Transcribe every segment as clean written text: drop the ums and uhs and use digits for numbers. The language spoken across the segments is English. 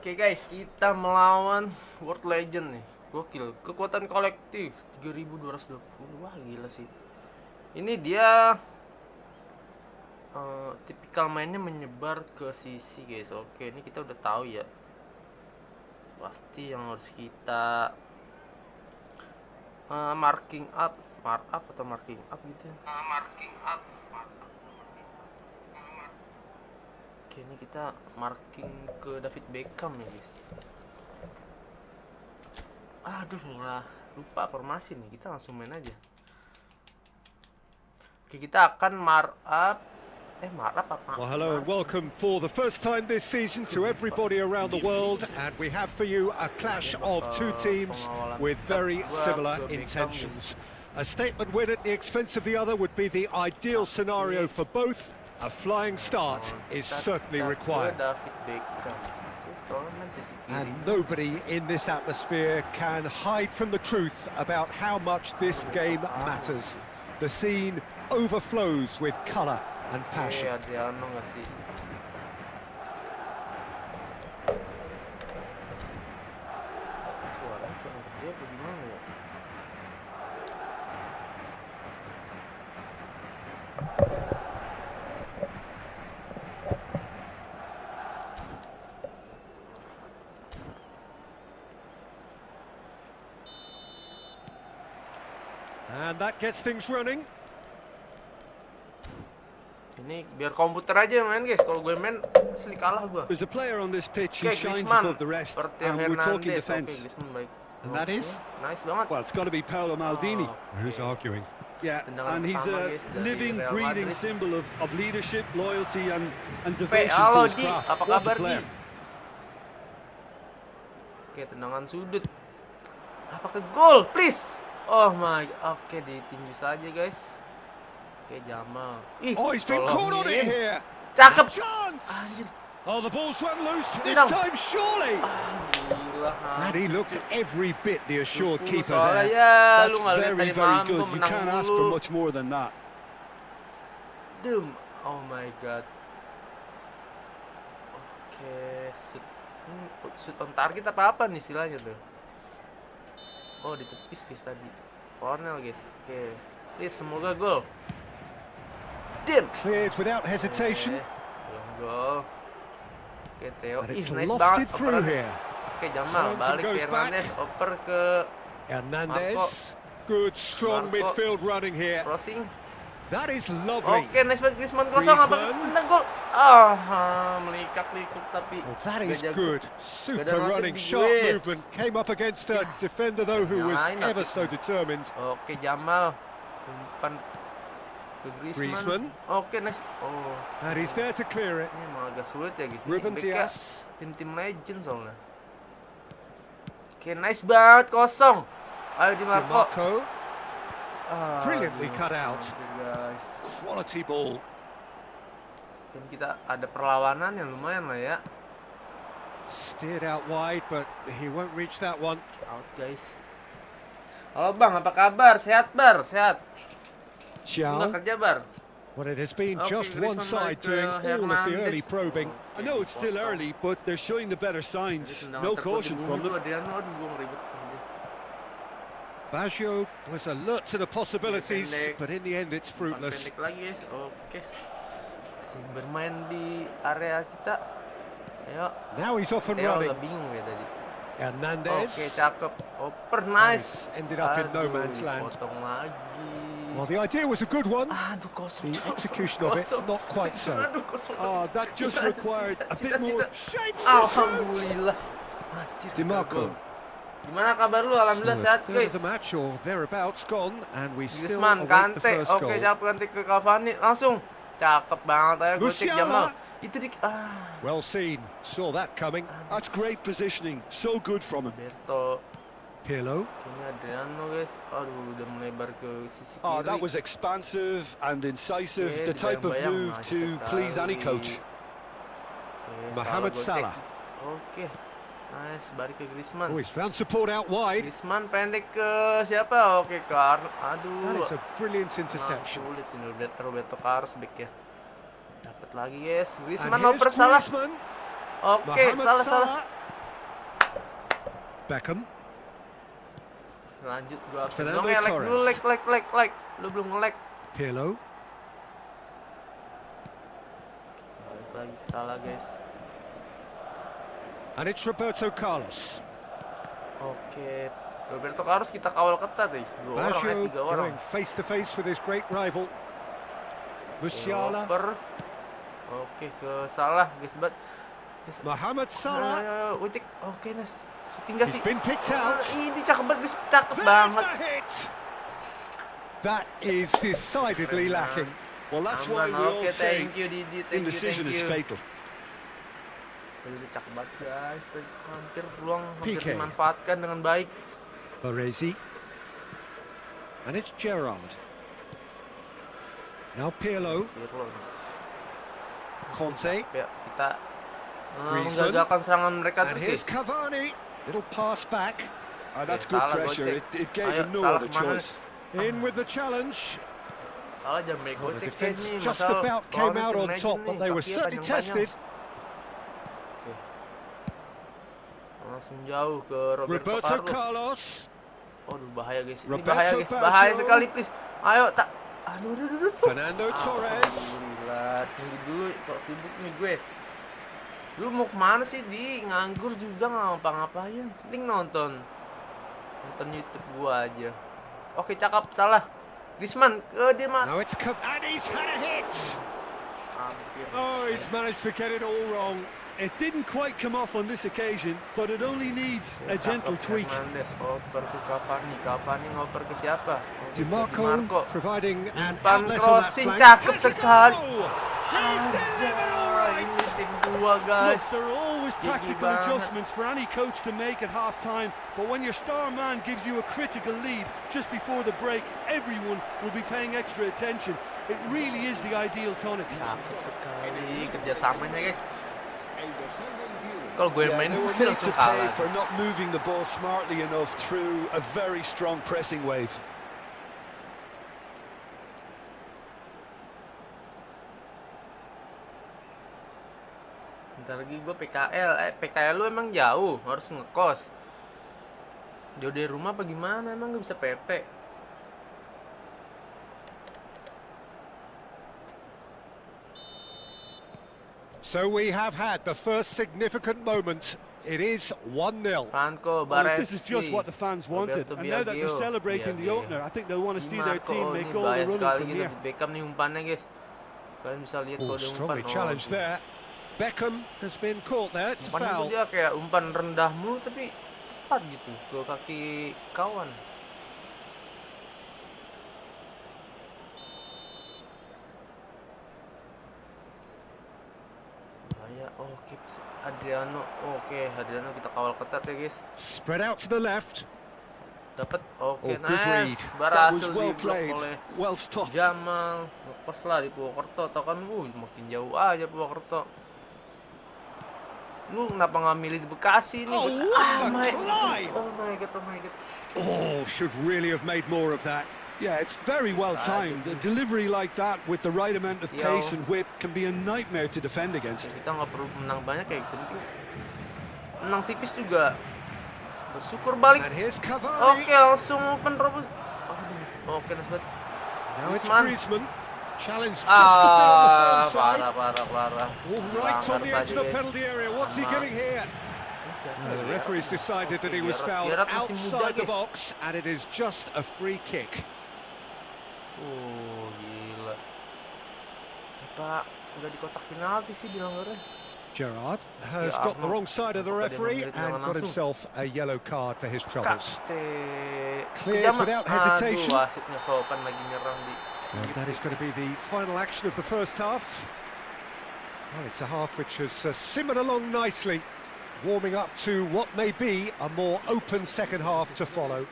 Oke guys, kita melawan World Legend nih. Gokil, kekuatan kolektif 3220. Wah, gila sih. Ini dia tipikal mainnya menyebar ke sisi guys. Oke, ini kita udah tahu ya. Pasti yang harus kita marking up, markup atau marking up gitu ya. Marking up. Oke, ini kita marking ke David Beckham ya guys. Aduh, malah lupa formasi nih. Kita langsung main aja. Oke, kita akan markup. Well, hello and welcome for the first time this season to everybody around the world, and we have for you a clash of two teams with very similar intentions. A statement win at the expense of the other would be the ideal scenario for both. A flying start is certainly required. And nobody in this atmosphere can hide from the truth about how much this game matters. The scene overflows with colour and passion. And that gets things running. Ini biar komputer aja main guys, kalau gue main asli kalah gue. There's a player on this pitch who shines above the rest, and we're talking defense. And that is? Nice banget. Well, it's got to be Paolo Maldini. Who's arguing? Yeah, and he's a living, breathing symbol of leadership, loyalty, and devotion to his craft. What a player. Oke, tendangan sudut. Apakah gol? Please. Oh my. Oke, ditinju saja guys. Oke, Jamal. Ih, oh, he's been caught on it here. Cakep. Chance. Oh, the ball's run loose this time, surely. Gila. And he looked every bit the assured keeper there. That's very, very good. You can't ask for much more than that. Doom. Oh my god. Oke, shoot on target apa nih istilahnya tuh? Oh, ditepis guys tadi. Cornel guys. Oke. Please, semoga gol. Dim. Cleared without hesitation. Gol. Oke, Theo. Nice banget. Through here. Oke, Jamal balik ke Hernandez, oper ke Hernandez. Marco. Good strong midfield running here. Crossing. That is lovely. Oke, nice banget Griezmann kosong, apa tendang gol. Melikak-likuk tapi that is good. Super running, sharp movement. Came up against a defender though who was ever so determined. Oke, Jamal umpan ke Griezmann. Oke, nice. Oh. And he's there to clear it. Ini emang agak sulit ya guys. Ruben Dias. Tim-tim legend soalnya. Oke, nice banget kosong. Ayo di Marco. Brilliantly cut out. Guys. Quality ball. Dan kita ada perlawanan yang lumayan lah ya. Steered out wide, but he won't reach that one. Out guys. Halo Bang, apa kabar? Sehat Bar? Sehat. Enggak kerja Bar? Well, it has been just one side doing all of the early probing. I know it's still early, but they're showing the better signs. No caution from them. Baggio was alert to the possibilities, but in the end it's fruitless. Lagi guys. Oke. Masih bermain di area kita. Ayo. Now he's off and running. Agak bingung ya tadi. Hernandez. Oke, cakep. Oper, nice. Ended up in no man's land. Potong lagi. Well, the idea was a good one. Aduh, kosong. The execution of it, not quite so. Aduh, kosong. Oh, that just required a bit more shape. Alhamdulillah. DiMarco. Gimana kabar lu? Alhamdulillah sehat guys. The match or thereabouts gone, and we still await the first goal. Oke, cakep ganti ke Cavani langsung. Cakep banget aja gocek Jamal. Itu Well seen. Saw that coming. That's great positioning. So good from him. Berto. Pirlo. Ini Adriano guys. Aduh, udah melebar ke sisi kiri. Oh, that was expansive and incisive. The type of move to please any coach. Mohamed Salah. Oke. Nice, balik ke Griezmann. Oh, he's found support out wide. Griezmann pendek ke siapa? Oke, ke aduh. That is a brilliant interception. Sulit sih Roberto Carlos back ya. Dapat lagi guys. Griezmann oper Salah. Oke, salah. Beckham. Lanjut gua absen. Fernando Dong, Torres. Lu like. Lu belum nge-lag. Pirlo. Balik lagi salah, guys. And it's Roberto Carlos. Oke, Roberto Carlos kita kawal ketat, guys. 2 orang, Baggio 3 orang. going face to face with his great rival. Musiala. Oke, ke salah, guys. Mohamed Salah. Ucik. Oke, Nas. Shooting gak He's sih? been picked out. Ini cakep banget, guys. Cakep There's banget. the hit. That is decidedly lacking. Well, that's why we all Oke, say thank you, Didi. Thank indecision is you. fatal. Ini cakep banget, guys. Hampir peluang hampir PK. dimanfaatkan dengan baik. Baresi. And it's Gerrard. Now Pirlo. Conte. Ya, kita Griezmann. menggagalkan serangan mereka And terus, here's guys. Cavani. Little pass back. That's Okay, good Salah, pressure. gocek. It gave Ayo, him no Salah other kemana? choice. In with the challenge. Salah jam make Well, the gocek defence nih. just Masalah about came lawannya out tim on legend top, nih, but they were kakinya certainly panjang-panjang. tested. Oke. Langsung jauh ke Roberto Roberto Carlos. Carlos. Aduh, bahaya, guys. Ini Roberto bahaya, guys. Baggio. Bahaya sekali, please. Ayo, tak. Aduh. Fernando Torres. Alhamdulillah, tunggu dulu, sok sibuk nih gue. Lu mau kemana sih, Di? Nganggur juga nggak ngapa-ngapain. Penting nonton YouTube gua aja. Oke, cakep, salah. Griezmann, dia mah. Now it's and he's had a hit. Hampir. Oh, he's managed to get it all wrong. It didn't quite come off on this occasion, but it only needs a gentle tweak. Hernandez, oper ke Cavani ngoper ke siapa? Di Marco providing an Umpan outlet on that crossing, flank. cakep Has a sekali. goal! He's delivered all right. Ini tim gua, Look, guys. there are always Gigi tactical banget. adjustments for any coach to make at half-time, but when your star man gives you a critical lead just before the break, everyone will be paying extra attention. It really is the ideal tonic. Cakep sekali kerjasamanya, guys. Kalau gue Yeah, main they will pasti need langsung to pay kalah. for not moving the ball smartly enough through a very strong pressing wave. Bentar lagi gue PKL. PKL lu emang jauh, harus ngekos. Jauh dari rumah apa gimana? Emang gak bisa PP? So we have had the first significant moment. It is 1-0. Franco, Well, look, Baresi. this is just what the fans wanted, Roberto and now that they're Biagio. celebrating the Biagio. opener, I think they'll want to see their Marco, team ini make all bahaya the running sekali from gitu. here. Beckham nih umpannya, guys. Kalian bisa lihat Oh, kalau dia umpan. strongly challenged there. Beckham has been caught there. It's a Umpannya tuh foul. dia kayak umpan rendah mulu tapi tepat gitu ke kaki kawan. Bahaya. Oke, Adriano. Oke, Adriano kita kawal ketat ya, guys. Spread out to the left. Dapat. Oke, Oh, good read. nice. That was Berhasil well diblok played, oleh well stopped. Jamal. Ngekos lah di Purwokerto. Tau kan, makin jauh aja Purwokerto. Lu kenapa nggak milih di Bekasi nih? Oh, what a my climb! Oh my god, oh my god. Oh, should really have made more of that. Yeah, it's very well timed. The delivery like that with the right amount of pace and whip can be a nightmare to defend against. Kita nggak perlu menang banyak kayak gitu. Menang tipis juga. Bersyukur balik. And here's Cavani. Oke, langsung open robos. Aduh, oke, nice banget. Now it's Griezmann. Griezmann. Challenge just a bit on the firm side. Parah. All right on the edge of the Guys. penalty area. What's he giving here? The referee's decided that he was fouled Gerrard masih muda, outside the guys. box, and it is just a free kick. Oh, gila. Apa nggak di kotak penalti sih dilanggarnya? Gerrard has Yeah, got the wrong side of the Apakah dia referee memilih and tendangan got langsung? himself a yellow card for his troubles. Cleared without hesitation. Aduh, wasitnya sopan lagi nyerang di. And that is going to be the final action of the first half. Well, it's a half which has simmered along nicely, warming up to what may be a more open second half to follow.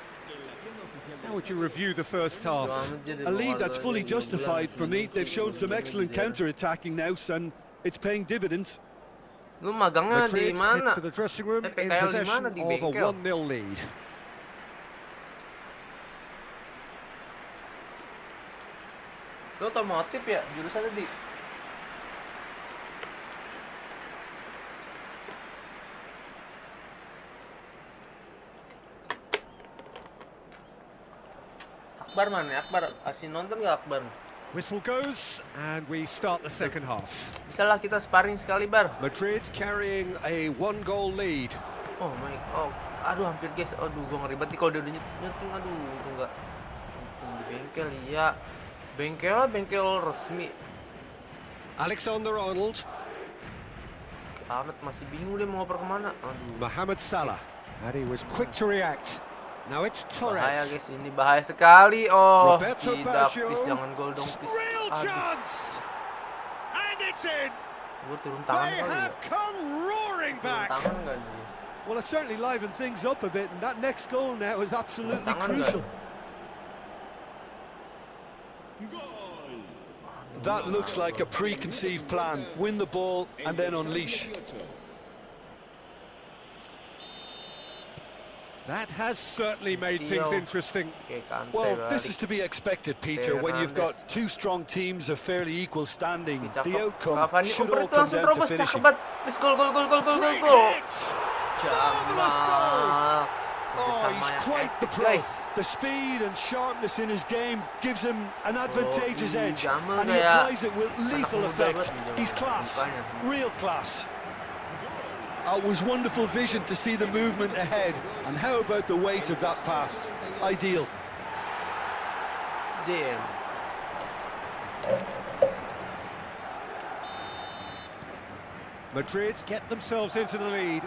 How would you review the first half? A lead that's fully justified for me. They've shown some excellent counter-attacking now, and it's paying dividends. Lu magangnya di Madrid head mana? to the dressing room in PKL di possession mana? Di of a bengkel? 1-0 lead. Lu otomotif ya? Jurusannya di. Akbar mana? Akbar, kasih nonton nggak Akbar? Whistle goes, and we start the second half. Bisa lah kita sparring sekali, Bar. Madrid carrying a 1-goal lead. Oh my, oh, aduh hampir guys. Aduh, gue ngeri banget kalau dia udah nyeting. Aduh, itu enggak. Di bengkel, iya. Bengkel resmi. Alexander-Arnold. Arnold masih bingung dia mau oper kemana. Aduh. Mohamed Salah. And he was quick to react. Now it's Bahaya Torres. guys, ini bahaya sekali. Oh, Roberto tidak, Baggio. please jangan gol dong, please. Real Aduh, chance. And it's in. gue turun tangan They kali ya. have come roaring Turun back. tangan nggak nih? Well, it certainly livened things up a bit, and that next goal now is absolutely Tangan crucial. That looks like a preconceived plan. Win the ball and then unleash. That has certainly made things interesting. Oke, Kante Well, balik. this is to be expected, Peter, when you've got two strong teams of fairly equal standing. The outcome should all come down to finishing. Please, gol. Great hit. Jamal. Oh, he's quite the pro. The speed and sharpness in his game gives him an advantageous edge, and he applies it with lethal effect. He's class, real class. It was wonderful vision to see the movement ahead, and how about the weight of that pass? Ideal. Damn. Madrid get themselves into the lead.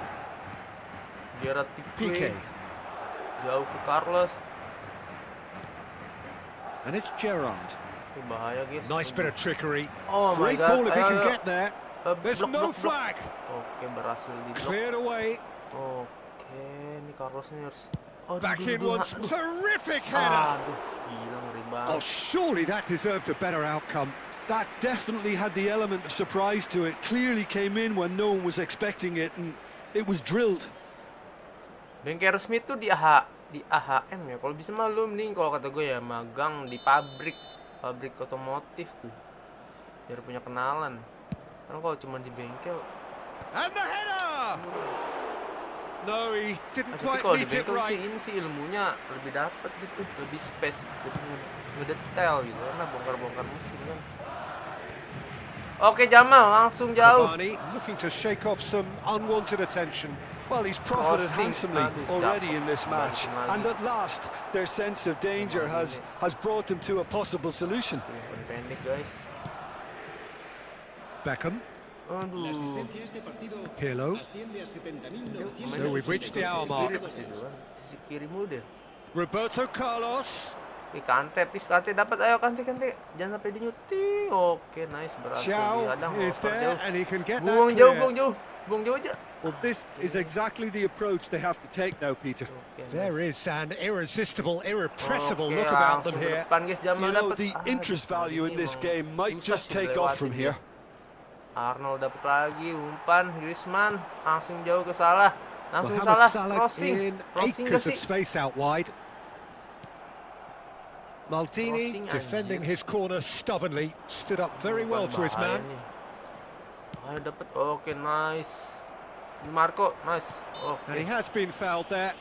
Gerard Piqué. Jauh ke Carlos. And it's Gerrard. Ini bahaya guys. Nice bit of trickery. Oh my Great god. ball if he can Ayo. get there. There's no flag. Oke, berhasil di blok. Cleared away. Oke, ini Carlos nih harus. Aduh, Back in once. aduh. Terrific header. Aduh, gila ngeri Oh, banget. surely that deserved a better outcome. That definitely had the element of surprise to it. Clearly came in when no one was expecting it, and it was drilled. Bengkel resmi tuh di AHM ya. Kalau bisa mah lu mending kalau kata gue ya magang di pabrik otomotif tuh. Biar punya kenalan. Kan kalau cuma di bengkel. And the header. No, he didn't Tapi quite kalau di meet it bengkel sih right. ini sih ilmunya lebih dapet gitu, lebih space, lebih ngedetail gitu karena bongkar-bongkar mesin kan. Oke, Jamal langsung jauh. Cavani looking to shake off some unwanted attention. Well, he's profited Crossing. handsomely Aduh, already in this jatuh. match, Balikin and lagi. at last their sense of danger has brought them to a possible solution. Pendek guys. Beckham. Aduh. Pirlo. So we've reached the hour mark. Sisi kiri muda. Roberto Carlos. Kante, please Kante dapat, ayo Kante, jangan sampai di nyuting. Oke, nice, berhasil Ciao dihadang. is there, and he can get that Buang jauh clear. aja. Well, this is exactly the approach they have to take now, Peter. Oke, There is an irresistible, irrepressible Oke, look about them langsung ke here. depan, guys. Jamal You know, dapat. the interest value in this game might Susah just sih take off lewatin from dia. here. Arnold dapat lagi, umpan, Griezmann langsung jauh ke Salah. Langsung Mohamed Salah, in crossing acres gak of sih? space out wide. Maldini Crossing, defending anjir. his corner stubbornly, stood up very well to his Bahaya man. nih. Ayo dapat, oke, nice. Marco, nice. And he Oke. has been fouled there.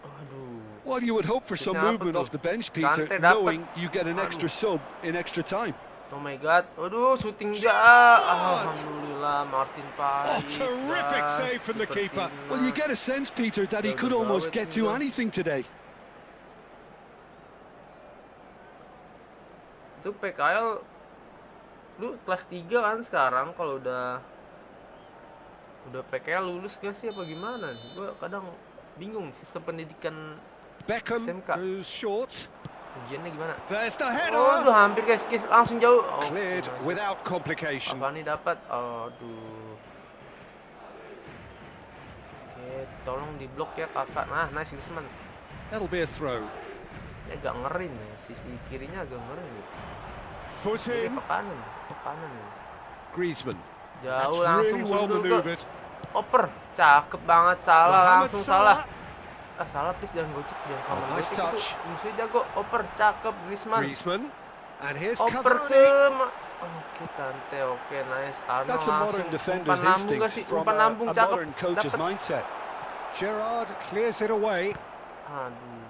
Aduh. Well, you would hope for some Kenapa movement tuh? off the bench, Peter, Kante dapat. knowing you get an extra Aduh. sub in extra time. Oh my god. Aduh, syuting dia. Alhamdulillah, Martin Paes. terrific lah. save from the Super keeper. timnas. Well, you get a sense, Peter, that he could Bagus almost banget get to ini. anything today. Itu PKL lu kelas 3 kan sekarang, kalau udah PKL lulus gak sih apa gimana? Gue kadang bingung sistem pendidikan Beckham SMK. goes short. ujiannya gimana. There's the Oh, header. hampir guys, langsung jauh. Oh, Cleared without complication. apa nih dapat? Aduh. Oke, tolong diblok ya kakak. Nah, nice Griezmann. That'll be a throw. Ini agak ngerin ya, sisi kirinya agak ngerin. Foot Ini in. pekanan. Griezmann. Jauh That's langsung really well sundul ke manoeuvred. oper. Cakep banget, Salah Mohamed langsung Salah. salah please, jangan gocek, jangan Oh, common nice basic itu. touch. Musuhnya jago, oper, cakep, Griezmann. And here's oper Cavani. Oke, Kante, oke, nice. Arnold That's a modern langsung defender's umpan lambung gak instinct sih? from Umpan lambung, a cakep, modern coach's dapet. mindset. Gerrard clears it away. Aduh,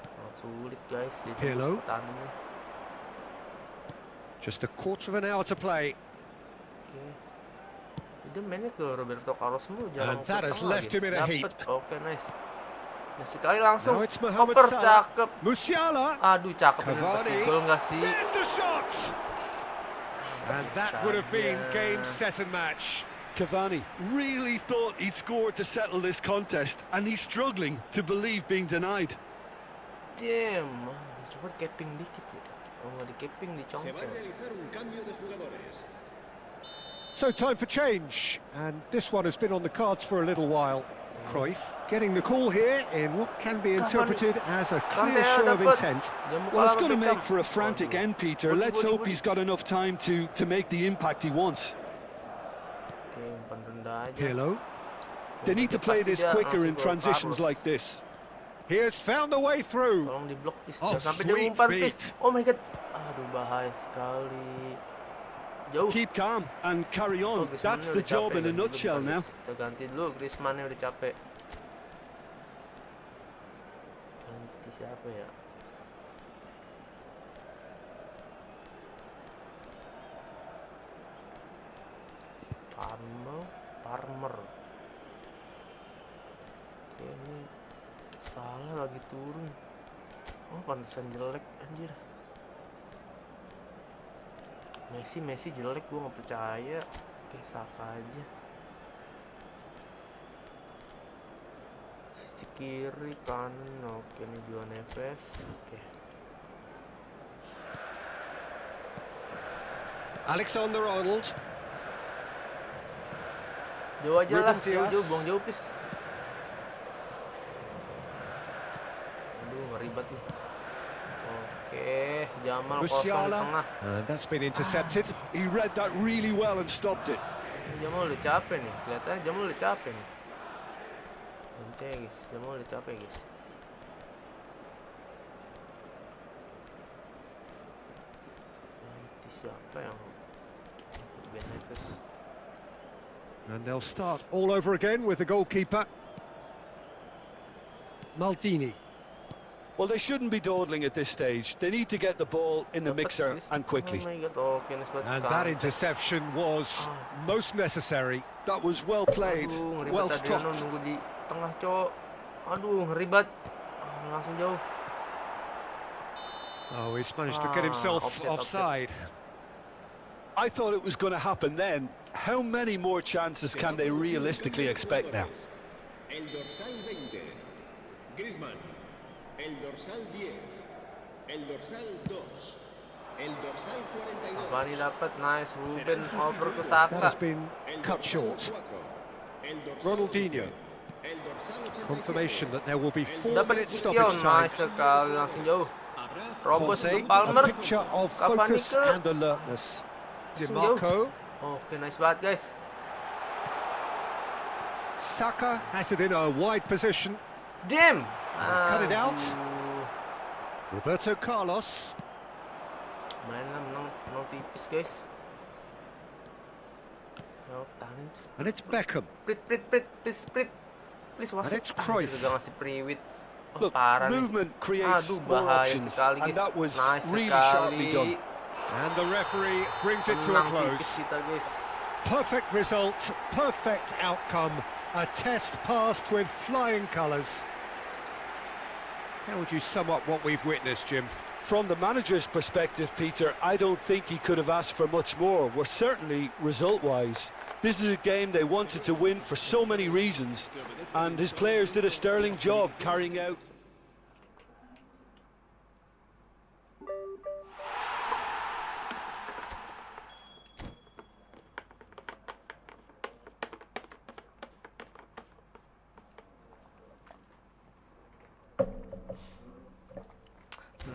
sangat sulit guys. Dia Pirlo. tembus pertandingannya. Just a quarter of an hour to play. Oke. Dia mainnya ke Roberto Carlos mulu, jarang And that ke has tengah, left guys. him in a heap. Dapet, oke, nice. Nah, sekali langsung Now it's Mohamed oper, Salah. cakep. Musiala. Aduh, cakep ini Cavani. pasti gol nggak sih? There's the shot. And that would have been game, set and match. Cavani really thought he'd scored to settle this contest, and he's struggling to believe being denied. Damn, coba capping dikit ya. Oh, nggak di capping, dicongkel. So time for change, and this one has been on the cards for a little while. Cruyff getting the call here in what can be interpreted as a clear show of intent. Well, it's going to make for a frantic end, Peter. Let's hope he's got enough time to make the impact he wants. Oke, umpan rendah aja. Pirlo. They need to play this quicker in transitions like this. He has found the way through. Tolong diblok please, Oh, jangan sampai dia sweet umpan feet. please. Oh my god, aduh bahaya sekali. Jauh. Keep calm and carry on. Griezmann That's udah the job capek, in a ganti dulu, nutshell guys. now. Kita ganti dulu, Griezmann-nya udah capek. Ganti siapa ya? Farmer. Oke, ini Salah lagi turun. Oh, pantesan jelek anjir. Messi jelek, gua nggak percaya. Oke, Saka aja. Sisi kiri, kanan. Oke, ini juga Neves. Oke. Alexander-Arnold. Jauh aja lah, Ruben Dias. jauh, buang jauh please. Aduh, ngeribet nih. Oke, Jamal kosong di Musiala. tengah. And that's been intercepted. He read that really well and stopped it. Jamal udah capek nih, kelihatannya Jamal udah capek nih. Nanti ya guys, Jamal udah capek guys. Nanti siapa yang Benefes? And they'll start all over again with the goalkeeper. Maldini. Well, they shouldn't be dawdling at this stage. They need to get the ball in the mixer and quickly. Oh my god, oke, nisbat And that interception was most necessary. That was well played, Aduh, well ngeribet Adriano stopped. nunggu di tengah, cowok. Aduh, ngeribet. Langsung jauh. Oh, he's managed to get himself offside. I thought it was going to happen then. How many more chances can they realistically expect now? El dorsal 20, Griezmann. El dorsal 10, el dorsal 2, el dorsal 42. Cavani dapat, nice. Ruben over ke That has Saka. been cut short. Ronaldinho. Confirmation that there will be 4 Dapat minutes Kition, stoppage time. nice sekali, langsung jauh. Robos ke Conte, Palmer. a picture of Cavani focus ke. and alertness. Langsung DiMarco. Oke, nice banget guys. Saka has it in a wide position. Damn. Let's cut it out. Aduh. Roberto Carlos. Main lah, menang tipis guys. Yo, tahanin. And it's Beckham. Please wasit. And it's Cruyff. Juga ngasih priwit. Oh, Look, parah nih. movement creates Aduh, more bahaya options, sekali, and guys. that was Nice really sekali. sharply done. And the referee brings it to a Menang tipis close. kita guys. Perfect result, perfect outcome. A test passed with flying colours. How would you sum up what we've witnessed, Jim? From the manager's perspective, Peter, I don't think he could have asked for much more. Well, certainly result-wise. This is a game they wanted to win for so many reasons, and his players did a sterling job carrying out.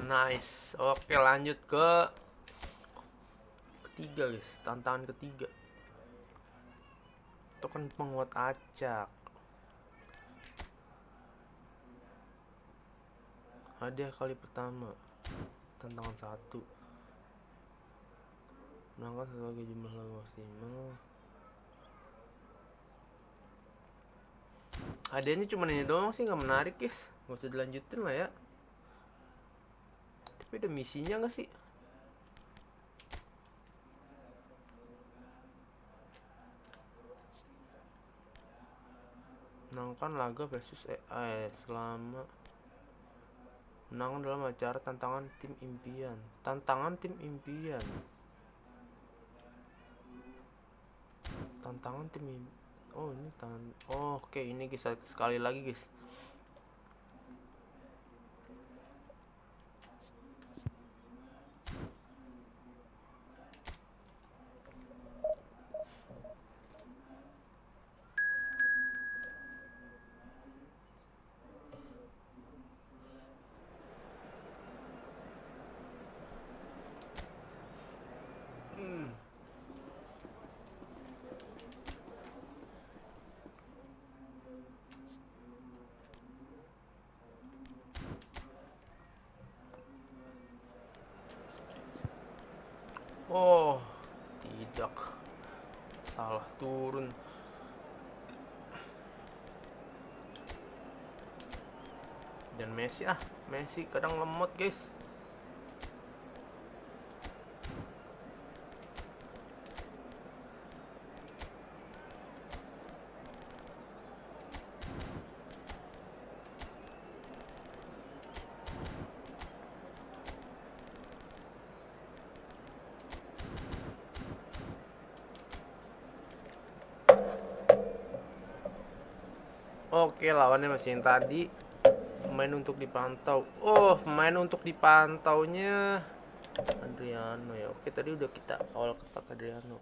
Nice. Oke, lanjut ke ketiga guys, tantangan ketiga. Itu kan penguat acak. Hadiah kali pertama. Tantangan 1. Menangkan satu lagi jumlah lagu maksimal. Hadiahnya cuma ini doang sih, nggak menarik guys. Nggak usah dilanjutin lah ya. Tapi ada misinya nggak sih? Menangkan laga versus selama menang dalam acara tantangan tim impian. Tantangan tim impian. Tantangan tim impian. Oh ini oke, ini guys, sekali lagi guys. Oh, tidak. Salah turun. Dan Messi kadang lemot, guys. Oke, lawannya masih yang tadi. Pemain untuk dipantau. Oh, pemain untuk dipantaunya Adriano ya. Oke, tadi udah kita kawal ketat Adriano.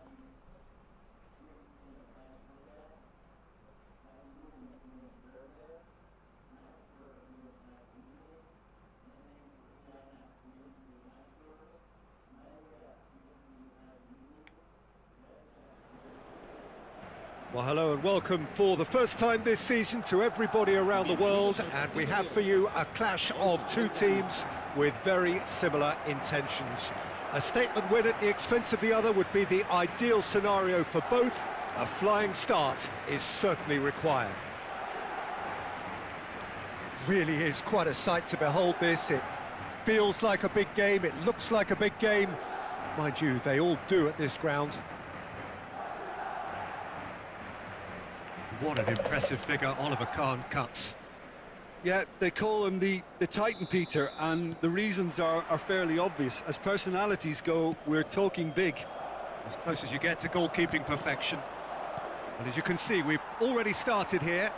Well, hello and welcome for the first time this season to everybody around the world, and we have for you a clash of two teams with very similar intentions. A statement win at the expense of the other would be the ideal scenario for both. A flying start is certainly required. Really is quite a sight to behold this. It feels like a big game, it looks like a big game. Mind you, they all do at this ground. What an impressive figure Oliver Kahn cuts. Yeah, they call him the Titan, Peter, and the reasons are fairly obvious. As personalities go, we're talking big. As close as you get to goalkeeping perfection. And as you can see, we've already started here.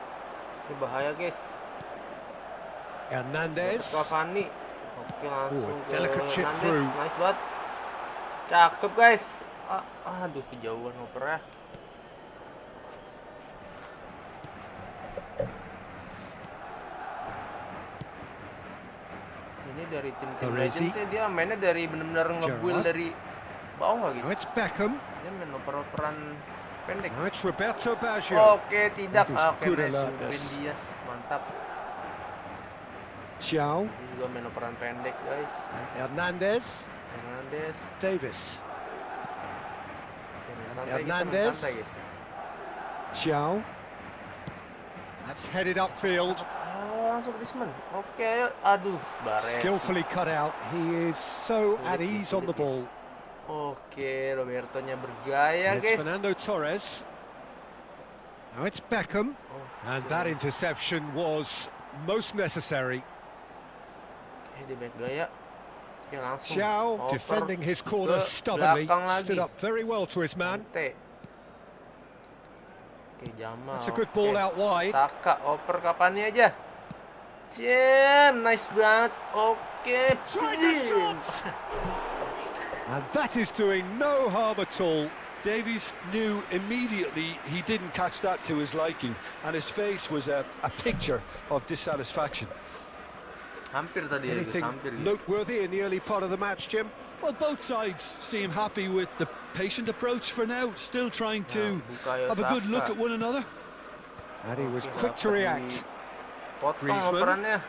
Ini bahaya, guys. Hernandez. Cavani. Oke, langsung ke delicate chip Hernandez. through. Nice banget. Cakep, guys. Aduh, kejauhan opernya. Ini dari tim-tim Legends, dia mainnya dari benar-benar nge-build dari bawah gitu. Now it's Beckham. Dia main oper-operan pendek. Now it's Roberto Baggio. Oke, tidak. Oke, good nice. alertness. Dias, mantap. Xiao. Dia juga main operan pendek, guys. Hernandez. Davis. Oke, main santai, Hernandez. kita main santai, guys. Xiao. That's headed upfield. Langsung Griezmann. Oke, aduh, Bares. Skillfully cut out. He is so at ease on the ball. Oke, Roberto-nya bergaya, And it's guys. Fernando Torres. Now it's Beckham. And that interception was most necessary. Oke, dia bergaya. Oke, langsung. Xiao defending his corner stubbornly. Stood up very well to his man. Oke, Jamal. That's a good ball out wide. Saka, oper kapannya aja. Jam, nice banget. Oke. And that is doing no harm at all. Davies knew immediately he didn't catch that to his liking, and his face was a picture of dissatisfaction. Hampir tadi ya, Anything hampir. noteworthy in the early part of the match, Jim? Well, both sides seem happy with the patient approach for now, still trying to have a good look at one another. And he was quick to react. Potong Griezmann. operannya.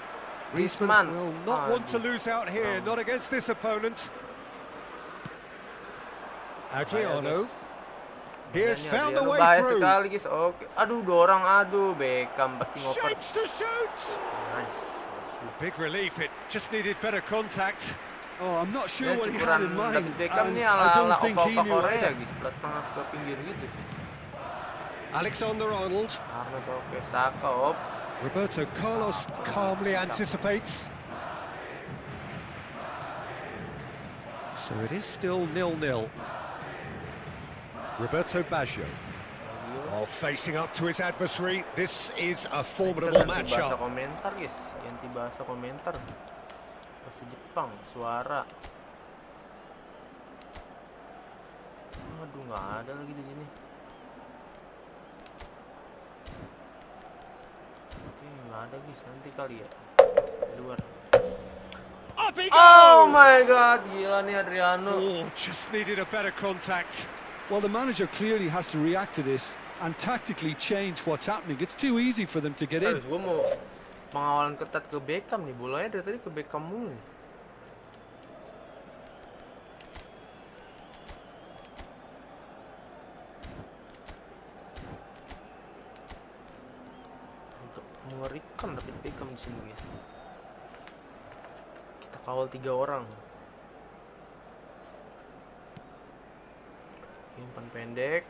Griezmann will not want to lose out here, not against this opponent. Adriano. He has found the way through. Sekali, guys. Oke. Aduh, dua orang. Aduh, Beckham pasti ngoper. Shapes to shoot. Nice. Big relief. It just needed better contact. Oh, I'm not sure Ya, what he had in mind. David Beckham nih I don't ala-ala think he opa-opa knew Korea, either. guys. Belat tengah ke pinggir gitu. Alexander-Arnold. Arnold, oke. Saka, op. Roberto Carlos calmly anticipates. So it is still 0-0. Roberto Baggio. Oh, facing up to his adversary. This is a formidable Ganti bahasa matchup. komentar, guys. Ganti bahasa komentar. Bahasa Jepang, suara. Aduh, nggak ada lagi di sini. Oke, nggak ada, guys. Nanti kali ya. Di luar. Up he goes! Oh my god, gila nih Adriano. Oh, just needed a better contact. Well, the manager clearly has to react to this and tactically change what's happening. It's too easy for them to get in. Gue mau pengawalan ketat ke Beckham nih, bolanya dari tadi ke Beckham mulu. Mengerikan David Beckham di sini, guys. Kita kawal 3 orang. Umpan pendek.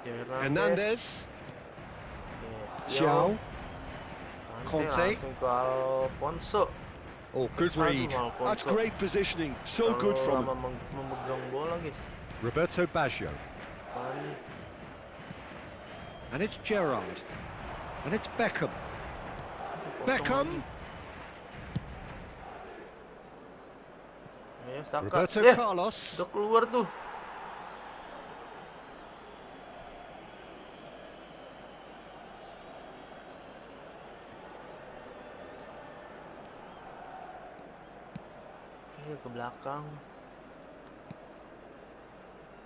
Hernandez. Xiao. Conte. Langsung ke Alfonso. Oh, good read. That's great positioning. So good from him. Memegang bola, guys. Roberto Baggio. And it's Gerrard. And it's Beckham. Beckham. Ya, Saka. Roberto Carlos. Udah keluar tuh. Oke, ke belakang.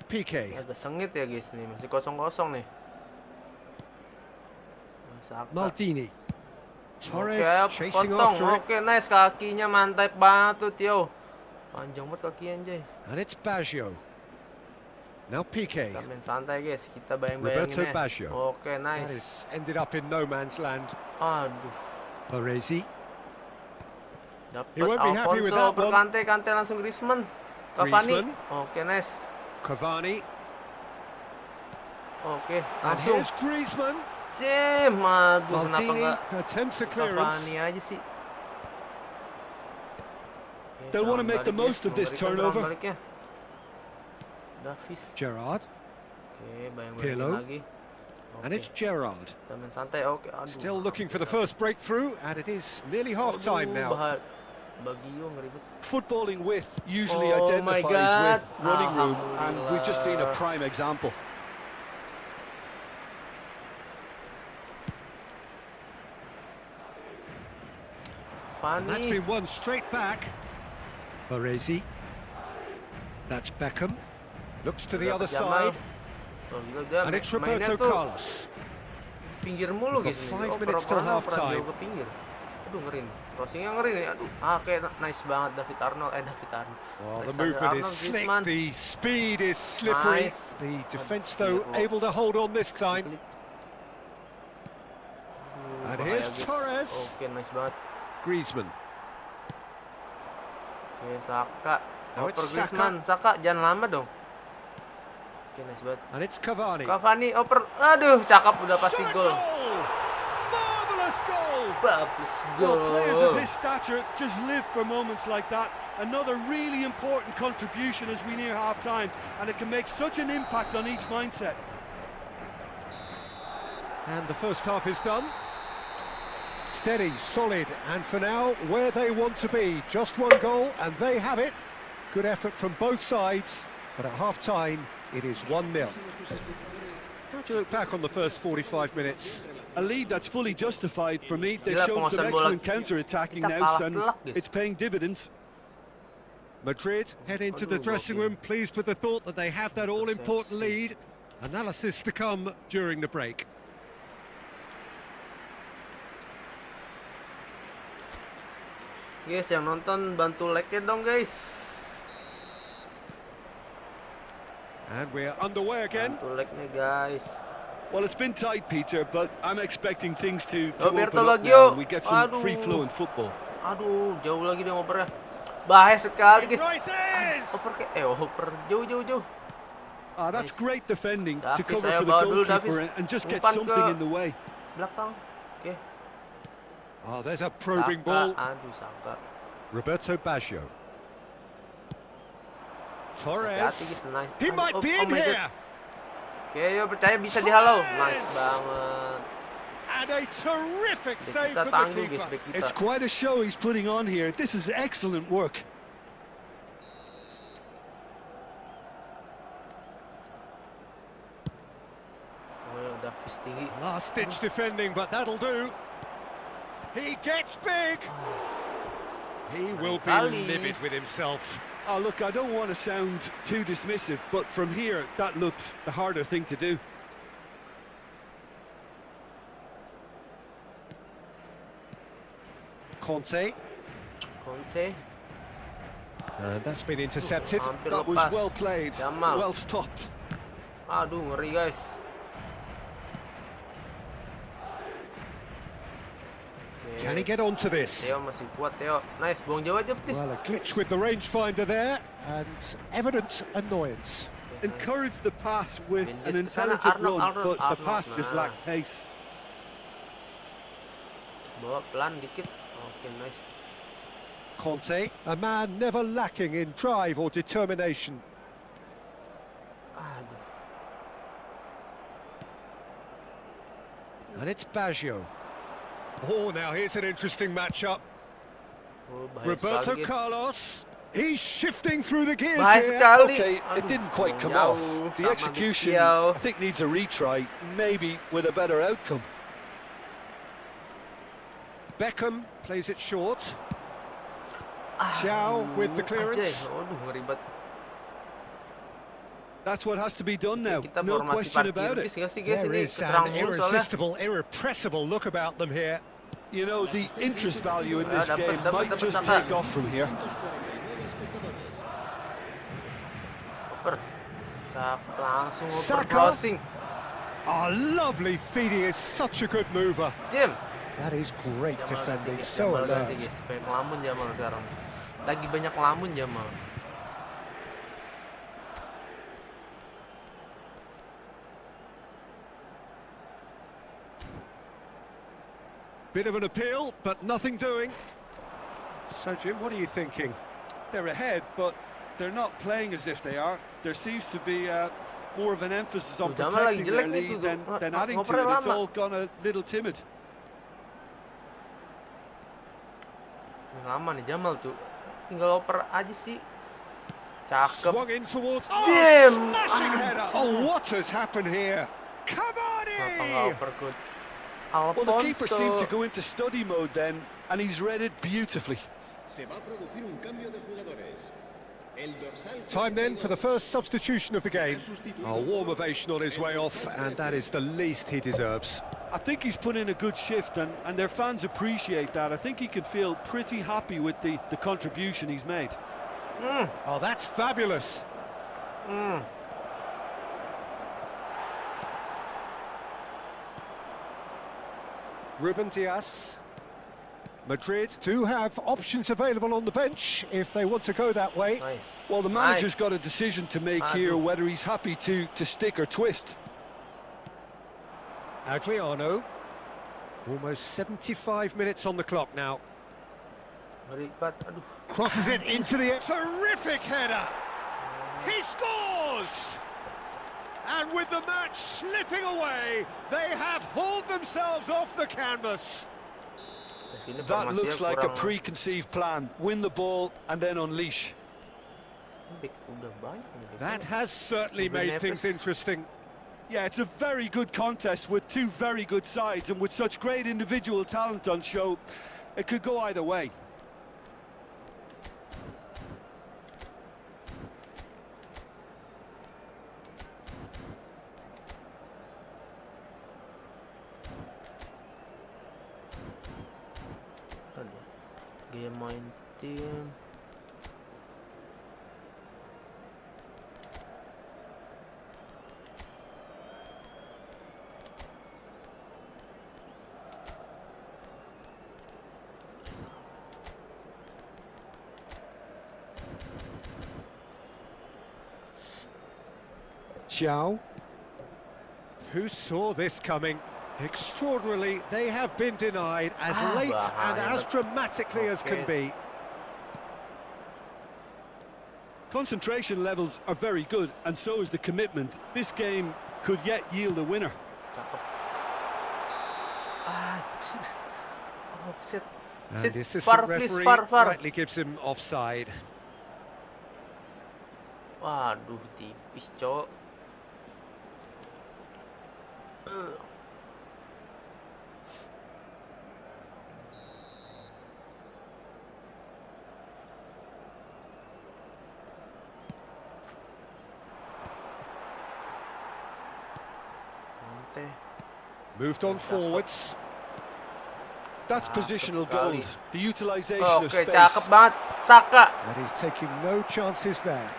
PK. Agak sengit ya, guys, nih. Masih kosong-kosong nih. Saka. Maldini. Torres Oke, chasing potong. after it. Oke, nice. Kakinya mantap banget tuh, Tio. Panjang banget kaki anjay. And it's Baggio. Now PK. Kita main santai, guys. Kita Roberto bayang-bayangin Baggio. Oke, That nice. is ended up in no man's land. Aduh. Baresi. Dapat He won't be happy with Alfonso that per one. Kante langsung Griezmann. Cavani. Griezmann. Oke, nice. Cavani. Oke, And langsung. here's Griezmann. Sim, aduh, kenapa Maldini enggak attempts a Cavani clearance. aja sih. Oke, They'll want to serangan make the balik, most guys. of this Mengerikan serangan turnover. baliknya. Davis. Gerrard. Oke, bayang-bayangin Pirlo. lagi. And Oke, it's Gerrard. kita main santai. Oke, aduh. Still looking for the first breakthrough, and it is nearly half-time now. Bagio ngeribet. Footballing width usually Oh my identifies God. with running room, and we've just seen a Alhamdulillah. prime example. And that's Fani. been won straight back. Baresi. That's Beckham. Looks to the other side. Oh, gila dia And it's mainnya Roberto tuh Carlos. pinggir mulu, We've guys. got Ini. 5 minutes till Pernah half-time. jauh ke pinggir. Aduh, ngeri nih. Crossingnya ngeri nih. Aduh, oke, nice banget David Arnold. David Arnold. Well, the Alexander movement is Arnold, slick, Griezmann. the speed is slippery. Nice. The defence, though, Aduh. able to hold on this time. Slip. And Bahaya, here's guys. Torres. Oke, nice banget. Griezmann. Oke, Saka. Now Oper it's Griezmann. Saka, jangan lama dong. Oke, nice banget. And it's Cavani. Cavani, oper. Aduh, cakep, udah pasti Shot gol. goal! Marvellous goal! Bagus Well, players of gol. his stature just live for moments like that. Another really important contribution as we near half-time, and it can make such an impact on each mindset. And the first half is done. Steady, solid, and for now, where they want to be. Just one goal, and they have it. Good effort from both sides, but at half-time, it is 1-0. How do you look back on the first 45 minutes? A lead that's fully justified for me. They've Gila, shown some penguasaan bola excellent counter-attacking kita now, kalah and telak, guys. it's paying dividends. Madrid head into the Aduh, dressing gokil. room, pleased with the thought that they have that all-important lead. Analysis to come during the break. Guys, yang nonton bantu like-nya dong, guys. And we're underway again. Bantu like-nya, guys. Well, it's been tight, Peter, but I'm expecting things to Roberto open up Baggio. now and we get some Aduh. free-flowing football. Aduh, jauh lagi dia ngopernya. Bahaya sekali, guys. Rises! Oper oper jauh. Ah, that's Nice. great defending to Davis, cover ayo for the bawa dulu, goalkeeper Davis. and just get Umpan something ke in the way. belakang. Oke. Oh, there's a probing Saka. ball. Aduh, Saka. Roberto Baggio. Torres. Hati-hati, guys. Nice. He might be in my God. here. Oke, yuk percaya bisa dihalau. Nice banget. And a terrific Bek save kita from the tangguh, guys, keeper. bek kita. It's quite a show he's putting on here. This is excellent work. Oh, udah fist tinggi. Last-ditch defending, but that'll do. He gets big. He will be Kali. livid with himself. Oh, look, I don't want to sound too dismissive, but from here, that looked the harder thing to do. Conte. And that's been intercepted. Hampir That was lepas. well played, Jamal. well stopped. Aduh, ngeri, guys. Oke. Can he get onto this? Theo masih kuat, Theo. Nice, buang jauh aja, please. Well, a glitch with the rangefinder there, and evident annoyance. Oke, nice. Encouraged the pass with Vinicius an ke sana, intelligent Arnold, run, Arnold, but the Arnold. pass just Nah. lacked pace. Bawa pelan dikit. Oke, nice. Conte, a man never lacking in drive or determination. Aduh. And it's Baggio. Oh, now here's an interesting matchup. Oh, bahaya Roberto sekali, guys. Carlos. He's shifting through the gears Bahaya here. sekali. Okay, Aduh, it didn't quite come jauh, off. The sama execution, Bikiau. I think, needs a retry, maybe with a better outcome. Beckham plays it short. Aduh, Xiao with the clearance. Aduh, ngeribet. That's what has to be done now, Kita no formasi question parkir about it. bis nggak sih, guys? There Ini is keserang an mulu soalnya. irresistible, irrepressible look about them here. You know, the interest value in this Dapat, game dapat, might dapat, just Saka. take off from here. Oper. Cak, langsung oper Saka. crossing. Oh, lovely feeding is such a good mover. Jim. That is great Jamal defending, ganti, guys. so Jamal ganti, alert. guys. Banyak ngelamun Jamal sekarang. Lagi banyak ngelamun Jamal. Bit of an appeal, but nothing doing. So, Jim, what are you thinking? They're ahead, but they're not playing as if they are. There seems to be more of an emphasis on Tuh, Jamal lagi protecting their jelek nih lead tuh. than adding to Ngopernya it. It's lama. all gone a little timid. Lama nih Jamal tuh. Tinggal oper aja sih. Cakep. Swung in towards... Oh, Damn! smashing header! Oh, what has happened here? Kenapa nggak Cavani! oper good? Well, the keeper seemed to Alfonso. go into study mode then, and he's read it beautifully. Se va a producir un cambio de jugadores. El dorsal Time then for the first substitution of the game. sustituido A warm por ovation on his way off, and that is the least he deserves. I think he's put in a good shift, and their fans appreciate that. I think he can feel pretty happy with the contribution he's made. Oh, that's fabulous. Ruben Dias. Madrid do have options available on the bench if they want to go that way. Nice. Well, the manager's Nice. got a decision to make here, Aduh. whether he's happy to stick or twist. Adriano. Almost 75 minutes on the clock now. Ngeri banget. Aduh. Crosses it into the... Terrific header! He scores! And with the match slipping away, they have hauled themselves off the canvas. Ini That formasinya looks like a kurang- preconceived plan. Win the ball and then unleash. Back udah banyak nih, That back. has certainly made things interesting. Yeah, it's a very good contest with two very good sides, and with such great individual talent on show, it could go either way. dia main tim. Xiao. Who saw this coming? Extraordinarily, they have been denied as late and as dramatically as can be. Concentration levels are very good, and so is the commitment. This game could yet yield a winner. Oh, shit. And the assistant referee rightly gives him offside. Waduh, tipis, cowok. Moved on forwards. That's positional goal. The utilization of space. Cakep banget, Saka. And he's taking no chances there.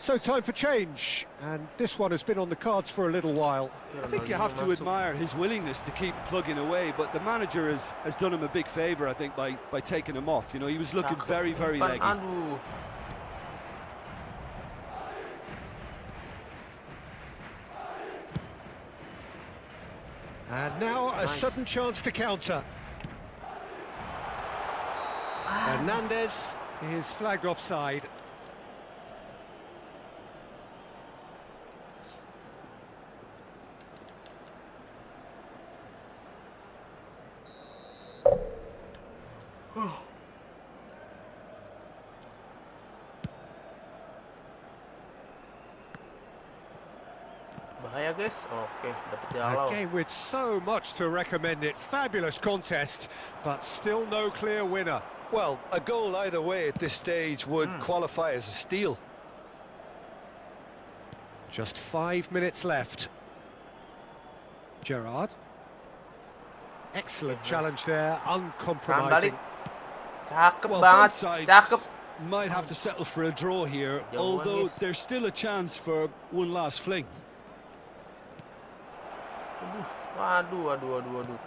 So time for change, and this one has been on the cards for a little while. I think you have to admire his willingness to keep plugging away, but the manager has done him a big favour, I think, by taking him off. You know, he was looking very, very leggy. And now a sudden chance to counter. Hernandez is flagged offside. Bahaya guys. Oke, dapat A dihalau. game with so much to recommend it. Fabulous contest, but still no clear winner. Well, a goal either way at this stage would qualify as a steal. Just 5 minutes left. Gerrard. Excellent challenge there, uncompromising. Cakep Well, banget, both sides cakep. might have to settle for a draw here, although there's still a chance for one last fling. Waduh.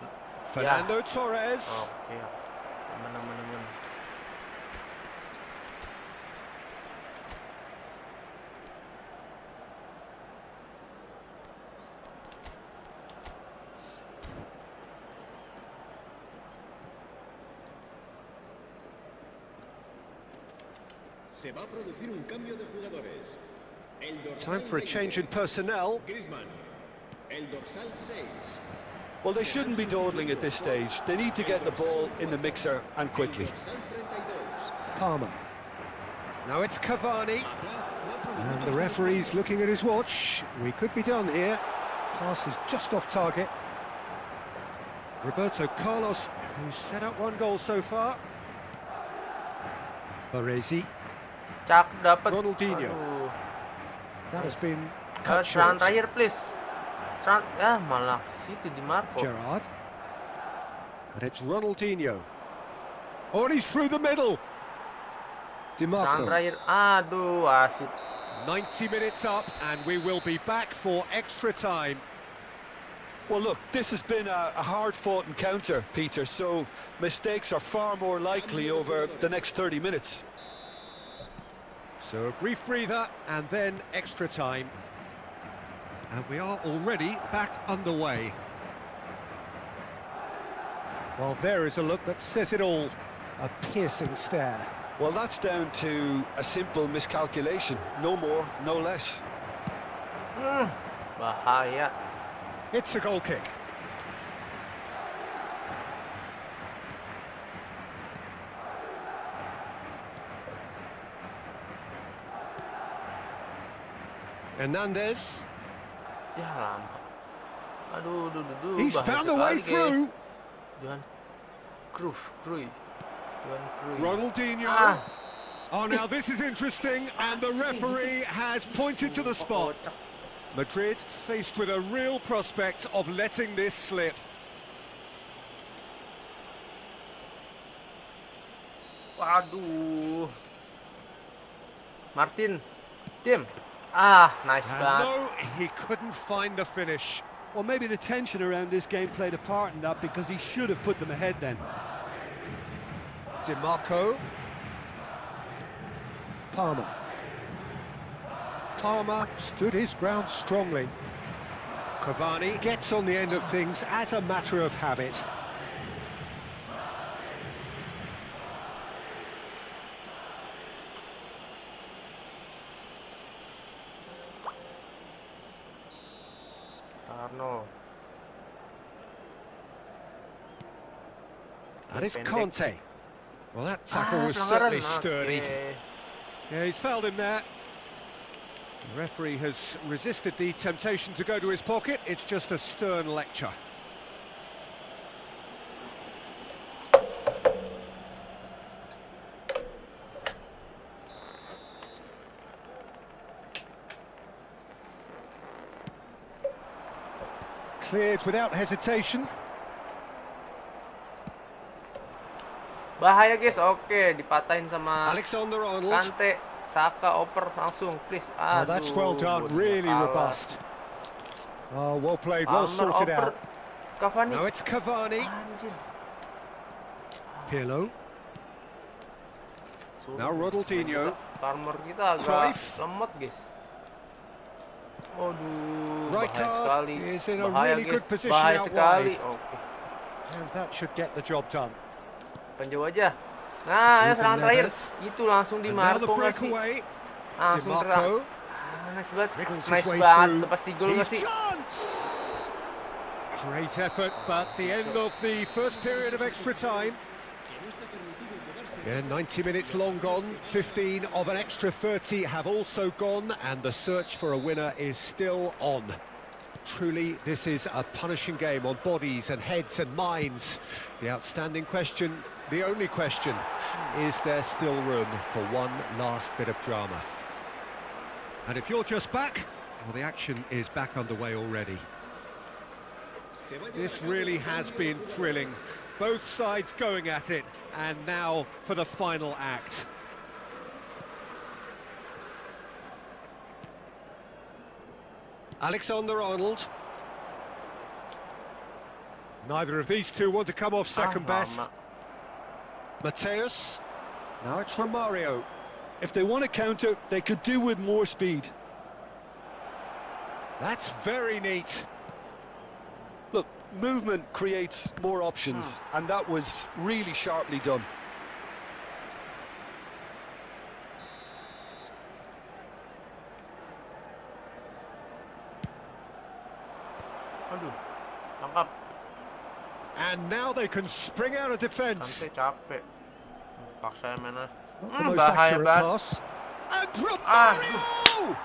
Fernando Torres. Oke, aman. Se va a producir un cambio de jugadores. Time for a change in personnel. Griezmann. El dorsal 6. Well, they shouldn't be dawdling at this stage. They need to get the ball in the mixer and quickly. Palmer. Now it's Cavani. And the referee's looking at his watch. We could be done here. Pass is just off target. Roberto Carlos, who's set up one goal so far. Baresi. Cakep dapat. Ronaldinho. Aduh. That has been cut Serangan short. terakhir please. Malah ke situ di Marco. Gerrard. And it's Ronaldinho. Oh, and he's through the middle. Serangan DiMarco. terakhir. Aduh, wasit. 90 minutes up, and we will be back for extra time. Well, look, this has been a hard-fought encounter, Peter, so mistakes are far more likely over the next 30 minutes. So a brief breather and then extra time. And we are already back underway. Well, there is a look that says it all. A piercing stare. Well, that's down to a simple miscalculation. No more, no less. Bahaya. It's a goal kick. Hernandez. Ya lama. Aduh. He's found a way through. Johan Cruyff. Ronaldinho. Oh, now this is interesting, and the referee has pointed to the spot. Madrid faced with a real prospect of letting this slip. Waduh. Martin. Tim. Ah, nice And banget. no, he couldn't find the finish. Well, maybe the tension around this game played a part in that, because he should have put them ahead then. DiMarco. Palmer. Palmer stood his ground strongly. Cavani gets on the end of things as a matter of habit. Arno. And it's Conte. Well, that tackle was certainly sturdy. Okay. Yeah, he's fouled him there. The referee has resisted the temptation to go to his pocket. It's just a stern lecture. Cleared without hesitation. Bahaya guys, oke, dipatahin sama Alexander-Arnold. Kante. Saka oper langsung, please. Oh, that's well done, really robust. Oh, well played, well sorted out. Cavani. Now it's Cavani. Anjir. Pirlo. Now Ronaldinho. Armor kita agak Cruyff. lemot guys. Waduh, Right bahaya card sekali. is in a Bahaya really guys, good position bahaya out sekali. wide. Oke, And that should get the job done. penjauh aja. Nah, ya serangan terakhir. Neves. Itu langsung di And now the Marco nggak sih? breakaway. Langsung terang. DiMarco. Nice banget. Wriggles his Nice way banget. through. Lepas 3 gol nggak His sih? chance! Great effort, but the end of the first period of extra time. Yeah, 90 minutes long gone, 15 of an extra 30 have also gone, and the search for a winner is still on. Truly, this is a punishing game on bodies and heads and minds. The outstanding question, the only question, is there still room for one last bit of drama? And if you're just back, well, the action is back underway already. This really has been thrilling. Both sides going at it, and now for the final act. Alexander-Arnold. Neither of these two want to come off second best. Mateus. Now it's Romario. If they want to counter, they could do with more speed. That's very neat. Look, movement creates more options, and that was really sharply done. Aduh, tangkap. And now they can spring out of defence. Kante capek. Paksa mainnya. Not the most Bahaya accurate banget. pass. And Romario!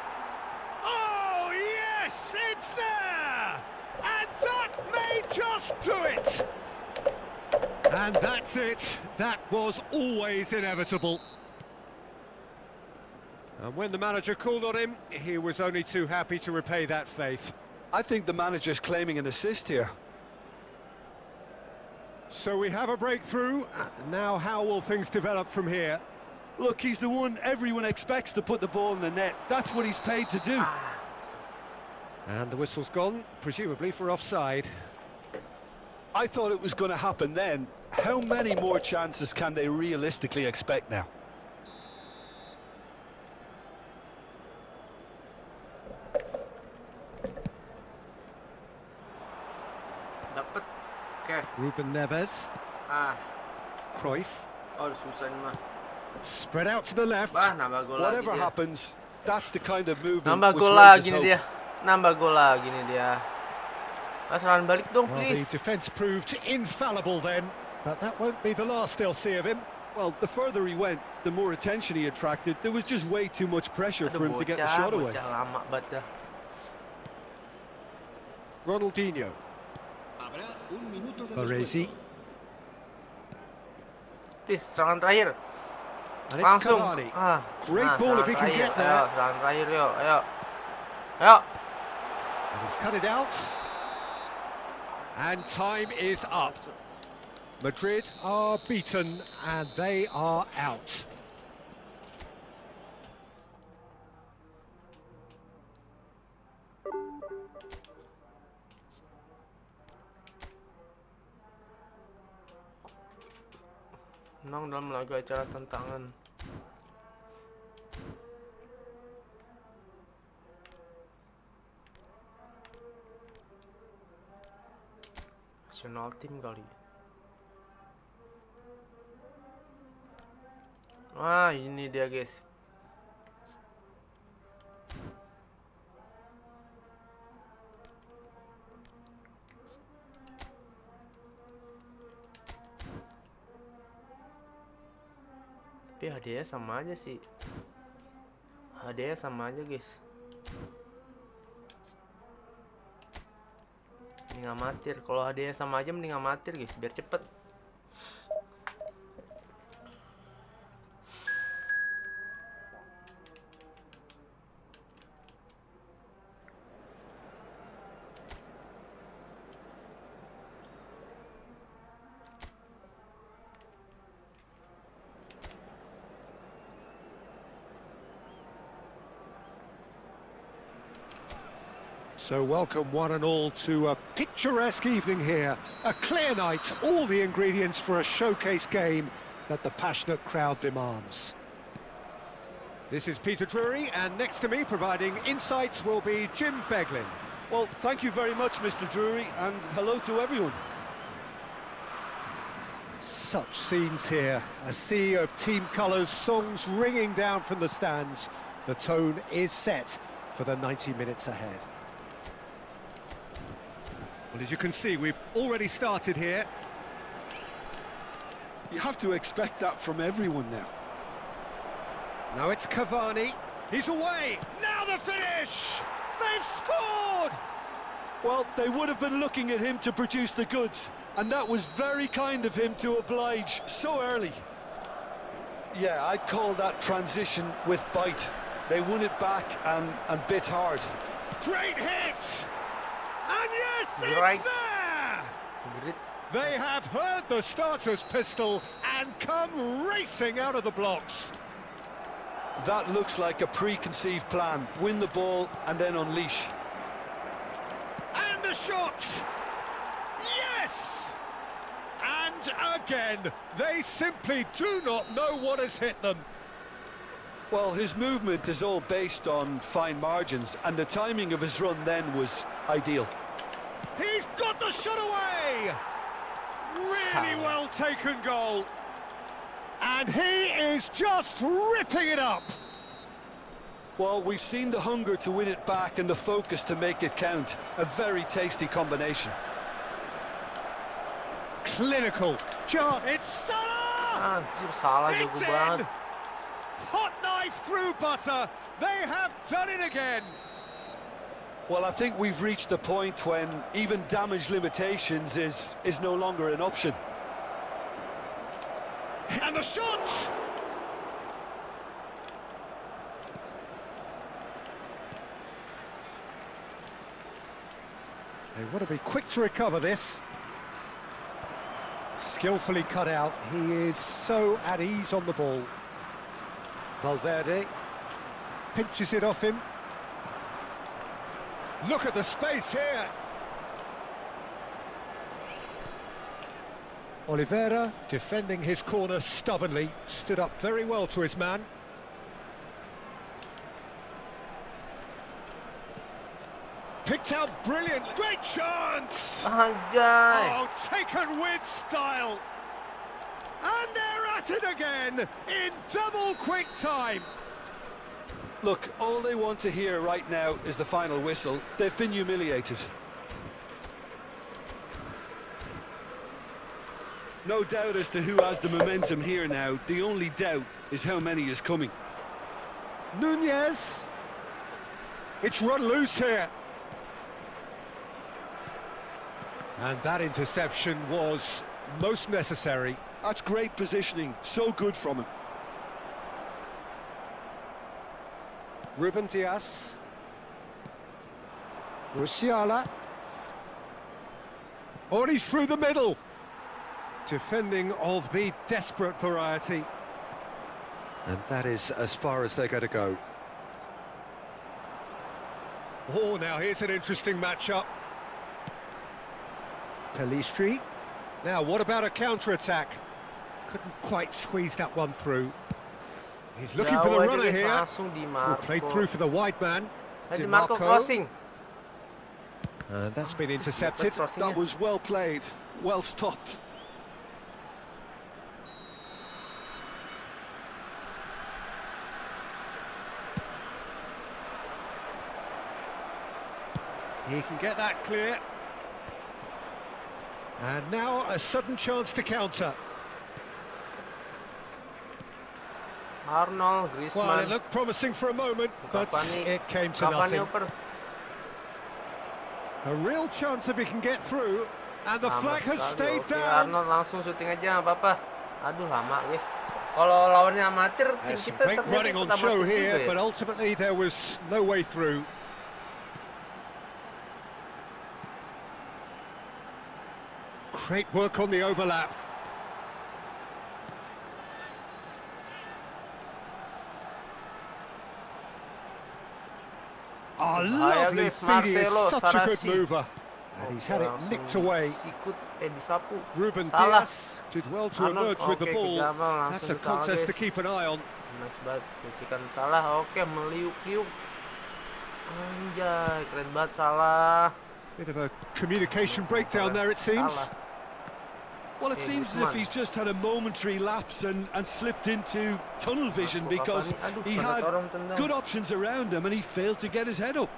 Oh, yes, it's there! And that may just do it! And that's it. That was always inevitable. And when the manager called on him, he was only too happy to repay that faith. I think the manager's claiming an assist here. So we have a breakthrough. Now how will things develop from here? Look, he's the one everyone expects to put the ball in the net. That's what he's paid to do. And the whistle's gone, presumably for offside. I thought it was going to happen then. How many more chances can they realistically expect now? Dapat. Oke. Ruben Neves. Cruyff. Oh, susah ini mah. Spread out to the left. Bah, nambah gol lagi Whatever dia. happens, that's the kind of movement Nambah which gol raises lagi nih hope. dia. Nambah gol lagi nih dia. Serangan balik dong, Well, the please. defence proved infallible then, but that won't be the last they'll see of him. Well, the further he went, the more attention he attracted. There was just way too much pressure for him to get the shot away. Bocah lama banget dah. Ronaldinho. Habrá un minuto de Baresi. descuento. Please, serangan terakhir. And it's Langsung. Cavani. Ah, Great ball if he can get there. Ayo, serangan terakhir yuk, ayo. Ayo. And he's cut it out. And time is up. Madrid are beaten and they are out. Menang dalam laga acara tantangan. National team kali. Wah, ini dia guys. Tapi hadiahnya sama aja sih. Hadiahnya sama aja guys. Mending amatir. Kalau hadiahnya sama aja mending amatir guys, biar cepet. So welcome one and all to a picturesque evening here. A clear night, all the ingredients for a showcase game that the passionate crowd demands. This is Peter Drury, and next to me providing insights will be Jim Beglin. Well, thank you very much, Mr. Drury, and hello to everyone. Such scenes here, a sea of team colours, songs ringing down from the stands. The tone is set for the 90 minutes ahead. Well, as you can see, we've already started here. You have to expect that from everyone now. Now it's Cavani. He's away. Now the finish! They've scored! Well, they would have been looking at him to produce the goods, and that was very kind of him to oblige so early. Yeah, I'd call that transition with bite. They won it back and bit hard. Great hit! And yes, it's Right. there! Great. They have heard the starter's pistol and come racing out of the blocks. That looks like a preconceived plan. Win the ball and then unleash. And the shot! Yes! And again, they simply do not know what has hit them. Well, his movement is all based on fine margins, and the timing of his run then was ideal. He's got the shot away! Really well taken goal. And he is just ripping it up. Well, we've seen the hunger to win it back and the focus to make it count. A very tasty combination. Clinical. It's Salah! Anjir, salah jago It's banget. in! Hot knife through butter. They have done it again. Well, I think we've reached the point when even damage limitations is no longer an option. And the shot! They want to be quick to recover this. Skillfully cut out. He is so at ease on the ball. Valverde pinches it off him. Look at the space here. Oliveira, defending his corner stubbornly, stood up very well to his man. Picked out brilliant. Great chance! Anjay. Oh, taken with style. And they're at it again in double quick time. Look, all they want to hear right now is the final whistle. They've been humiliated. No doubt as to who has the momentum here now. The only doubt is how many is coming. Nunez. It's run loose here. And that interception was most necessary. That's great positioning. So good from him. Ruben Diaz. Musiala. Oh, and he's through the middle. Defending of the desperate variety. And that is as far as they're going to go. Oh, now here's an interesting matchup. Pelistri. Now, what about a counter-attack? Couldn't quite squeeze that one through. He's looking for the runner here. Oh, played through for the wide man. Marco crossing. And that's been intercepted. That was well played, well stopped. He can get that clear. And now a sudden chance to counter. Arnold, Griezmann. Well, it looked promising for a moment, but it came to nothing. A real chance if he can get through, and the flag has stayed down. Arnold langsung syuting aja, nggak apa-apa. Aduh, lama guys. Kalau lawannya amatir, tim kita great running on show here, but ultimately there was no way through. Great work on the overlap. Oh, lovely feed, he is such a good mover. And he's had it nicked away. Ruben Dias did well to emerge with the ball. That's a contest to keep an eye on. Nice banget, kucikan Salah. Oke, meliuk-liuk. Anjay, keren banget Salah. Bit of a communication breakdown there, it seems. Well, it seems as if he's just had a momentary lapse and slipped into tunnel vision because he had good options around him and he failed to get his head up.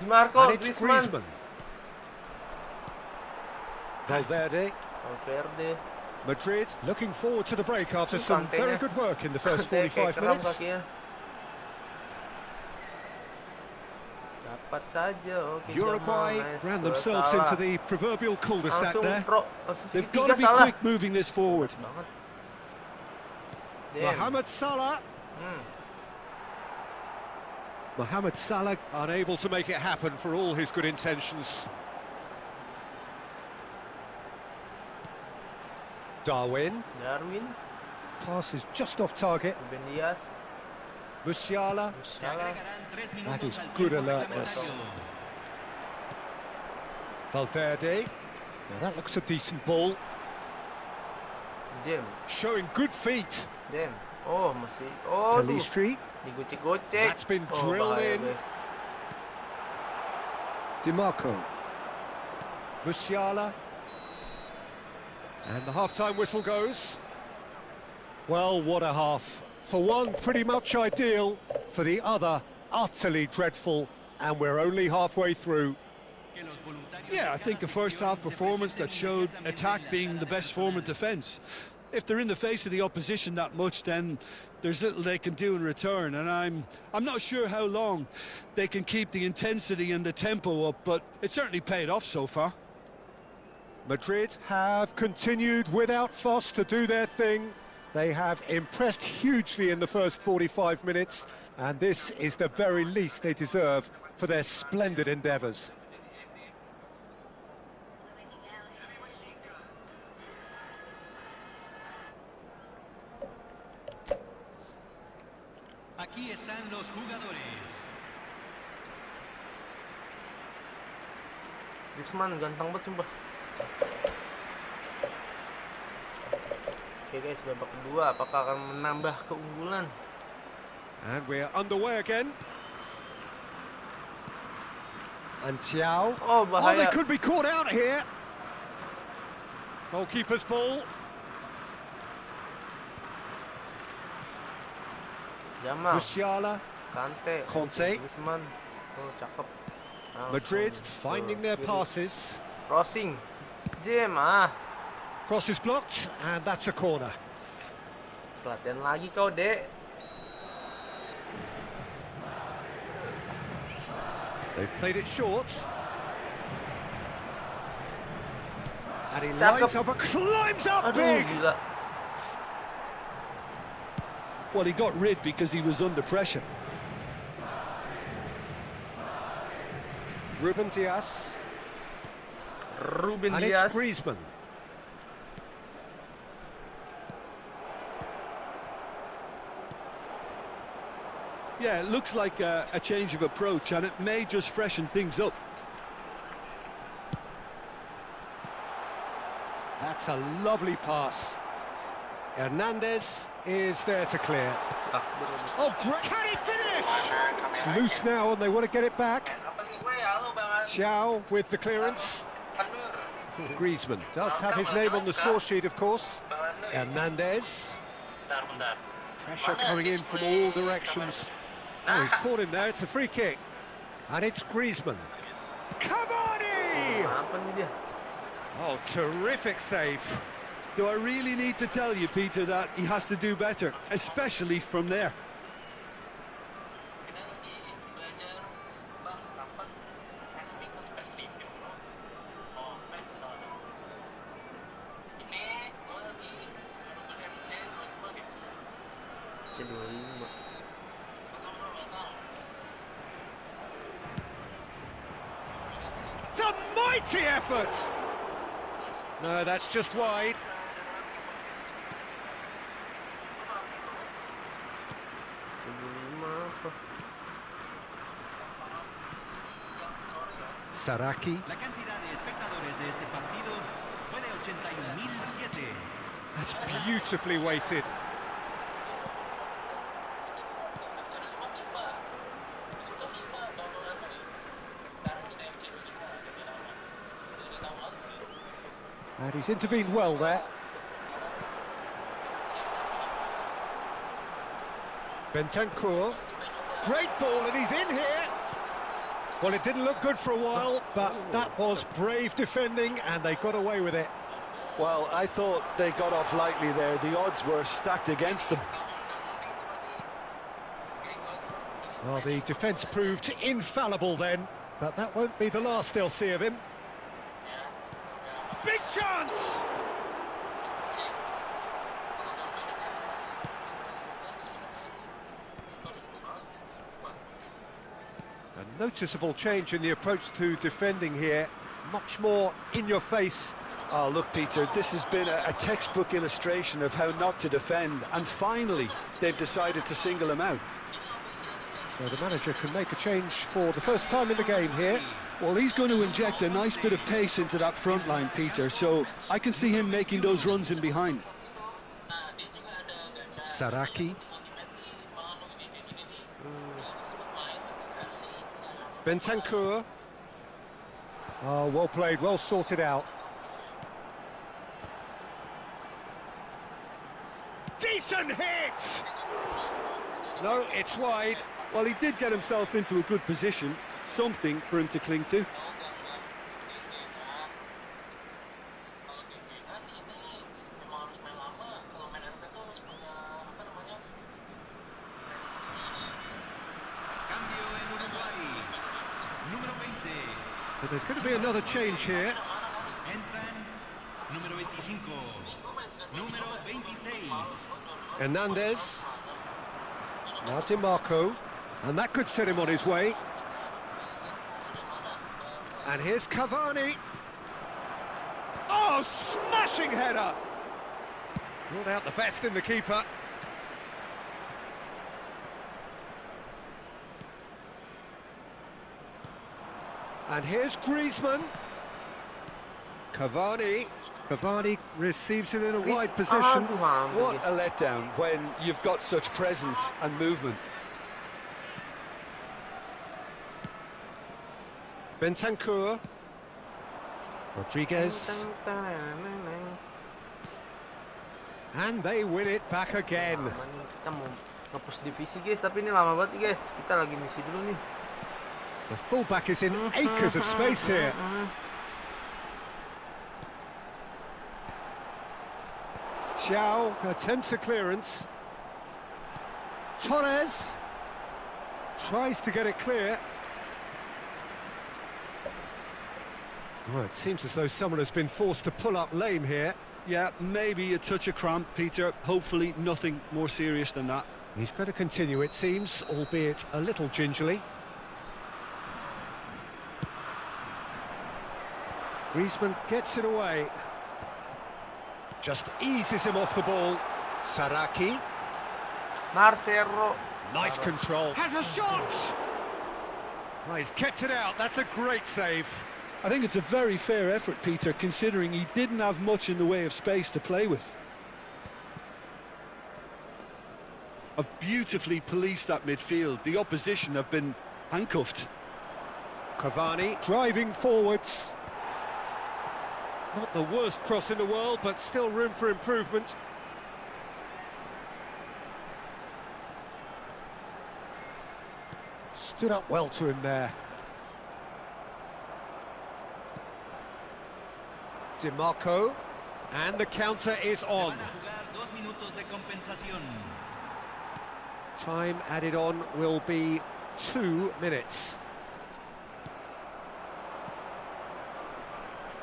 Marco, and it's Griezmann. Valverde. Madrid looking forward to the break after some very good work in the first 45 minutes. Uruguay ran themselves into the proverbial cul-de-sac there. They've got to be quick moving this forward. Mohamed Salah. Mohamed Salah unable to make it happen for all his good intentions. Darwin. Pass is just off target. Musiala. That is good alertness. Valverde. Now that looks a decent ball. Showing good feet. Oh, masih. Oh, Pelistri. Digocek-gocek. That's been drilled in. DiMarco. Musiala. And the half-time whistle goes. Well, what a half. For one, pretty much ideal. For the other, utterly dreadful. And we're only halfway through. Yeah, I think a first-half performance that showed attack being the best form of defence. If they're in the face of the opposition that much, then there's little they can do in return. And I'm not sure how long they can keep the intensity and the tempo up, but it certainly paid off so far. Madrid have continued without fuss to do their thing. They have impressed hugely in the first 45 minutes, and this is the very least they deserve for their splendid endeavours. Aquí están los jugadores. Griezmann ganteng banget sumpah. Oke guys, babak kedua apakah akan menambah keunggulan? And we're underway again. And Thiaw. Oh, bahaya. Oh, they could be caught out here. Goalkeeper's ball. Jamal. Musiala. Kante. Conte. Griezmann. Oh, cakep. Madrid finding their passes. Crossing. Cross is blocked, and that's a corner. Selatan lagi kau, Dek. They've played it short. And he lines up and climbs up big. Gila. Well, he got rid because he was under pressure. Ruben Dias. Ruben And Dias. it's Griezmann. Yeah, it looks like a change of approach, and it may just freshen things up. That's a lovely pass. Hernandez is there to clear. Oh, great! Can he finish? It's loose now, and they want to get it back. Chow with the clearance. Griezmann does have his name on the score sheet, of course. Hernandez. Pressure coming in from all directions. Oh, he's caught him there. It's a free kick. And it's Griezmann. Cavani! Oh, terrific save. Do I really need to tell you, Peter, that he has to do better, especially from there? It's a mighty effort! No, that's just wide. Saraki. La cantidad de espectadores de este partido fue de 81.007. That's beautifully weighted. And he's intervened well there. Bentancur. Great ball, and he's in here. Well, it didn't look good for a while, but that was brave defending, and they got away with it. Well, I thought they got off lightly there. The odds were stacked against them. Well, the defence proved infallible then, but that won't be the last they'll see of him. Big chance! A noticeable change in the approach to defending here. Much more in your face. Oh, look, Peter, this has been a textbook illustration of how not to defend, and finally they've decided to single him out. So the manager can make a change for the first time in the game here. Well, he's going to inject a nice bit of pace into that front line, Peter, so I can see him making those runs in behind. Saraki. Bentancur. Oh, well played, well sorted out. Decent hit! No, it's wide. Well, he did get himself into a good position, something for him to cling to. So there's going to be another change here. Entran número 25, número 26. Hernandez. Now DiMarco. And that could set him on his way. And here's Cavani. Oh, smashing header! Brought out the best in the keeper. And here's Griezmann. Cavani. Cavani receives it in a wide position. What a letdown when you've got such presence and movement. Bentancur. Rodriguez. And they win it back again. Kita mau nge-push divisi, guys, tapi ini lama banget, guys. Kita lagi misi dulu nih. The fullback is in acres of space here. Chow attempts a clearance. Torres tries to get it clear. Oh, it seems as though someone has been forced to pull up lame here. Yeah, maybe a touch of cramp, Peter. Hopefully nothing more serious than that. He's going to continue, it seems, albeit a little gingerly. Griezmann gets it away. Just eases him off the ball. Saraki. Marcelo. Nice control. Has a shot! Oh, he's kept it out. That's a great save. I think it's a very fair effort, Peter, considering he didn't have much in the way of space to play with. Have beautifully policed that midfield. The opposition have been handcuffed. Cavani driving forwards. Not the worst cross in the world, but still room for improvement. Stood up well to him there. DiMarco, and the counter is on. Time added on will be 2 minutes.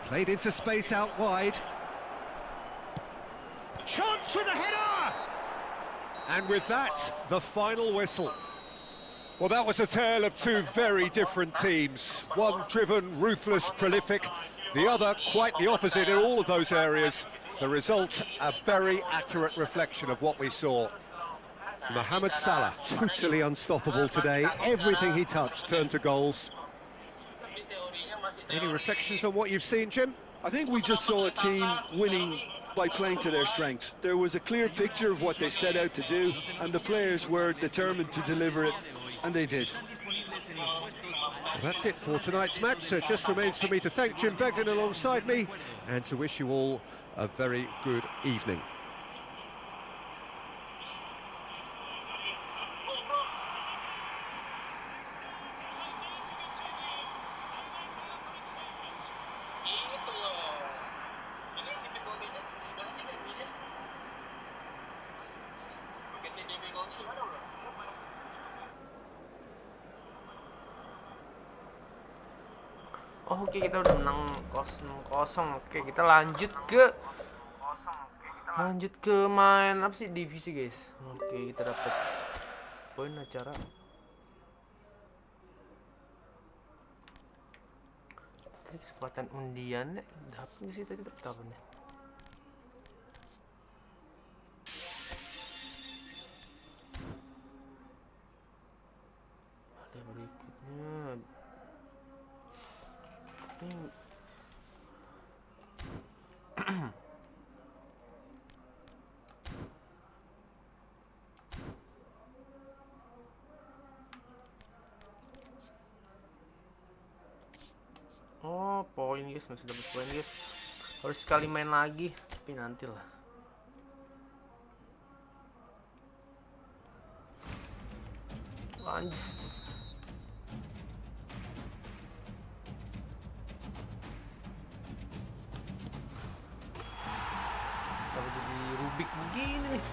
Played into space out wide. Chance with a header! And with that, the final whistle. Well, that was a tale of two very different teams. One driven, ruthless, prolific. The other quite the opposite in all of those areas. The result, a very accurate reflection of what we saw. Mohamed Salah, totally unstoppable today. Everything he touched turned to goals. Any reflections on what you've seen, Jim? I think we just saw a team winning by playing to their strengths. There was a clear picture of what they set out to do, and the players were determined to deliver it, and they did. Well, that's it for tonight's match, so it just remains for me to thank Jim Begden alongside me and to wish you all a very good evening. Oh, oke, kita udah menang 0-0. Oke, kita lanjut ke main apa sih, divisi, guys. Oke, kita dapat poin acara. Tadi kesempatan undiannya dapat nggak sih tadi, dapat apa nih? Ada berikutnya. Oh, poin, guys, masih dapat poin, guys. Harus sekali main lagi, tapi nantilah. Lanjut. Kenapa jadi Rubik begini nih?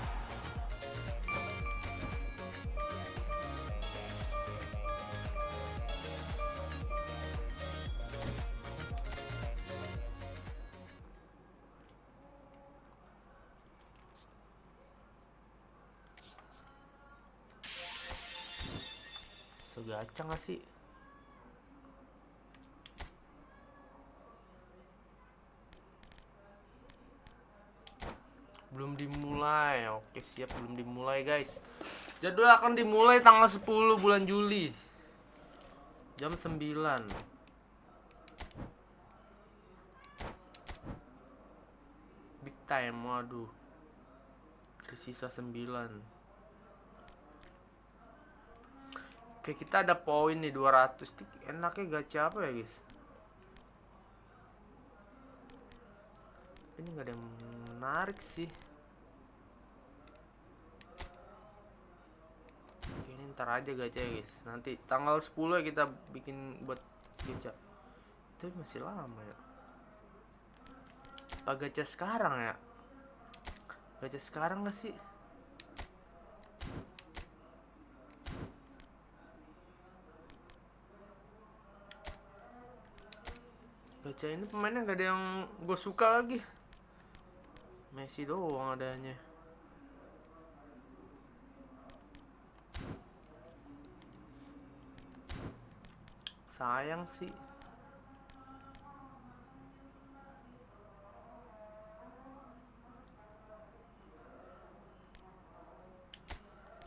Gacha nggak sih? Belum dimulai. Oke, siap, belum dimulai, guys. Jadwal akan dimulai tanggal 10 bulan Juli jam 9. Big time, waduh. Tersisa 9. Oke, kita ada poin nih 200. Enaknya gacha apa ya, guys? Ini nggak ada yang menarik sih. Oke, ini ntar aja gacha ya, guys. Nanti tanggal 10 ya kita bikin buat gacha. Itu masih lama ya. Apa gacha sekarang ya? Gacha sekarang nggak sih? Gacha ini pemainnya gak ada yang gue suka lagi. Messi doang adanya. Sayang sih.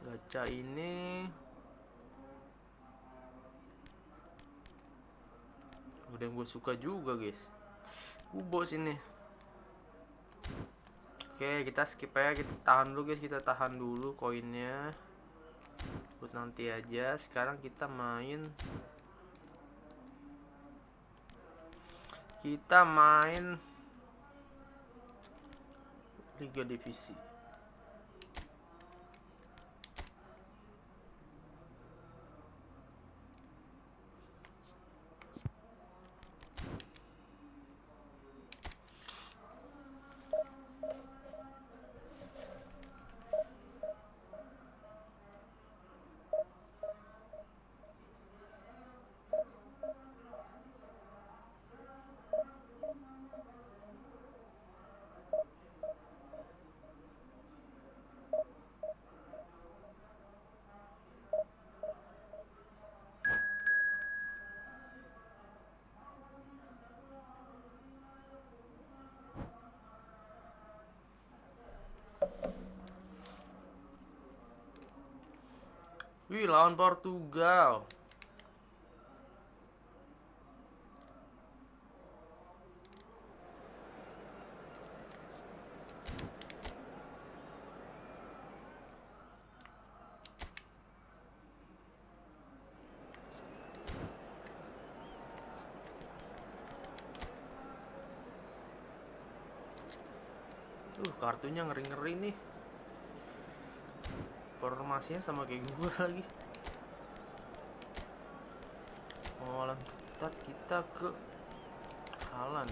Gacha baca ini. Udah yang gue suka juga guys, kubo sini. Oke, kita skip aja, kita tahan dulu guys, kita tahan dulu koinnya buat nanti aja. Sekarang kita main Liga Divisi. Wih, lawan Portugal. Kartunya ngeri-ngeri nih. Formasinya sama kayak gue lagi. Oh, lanjut kita ke Halan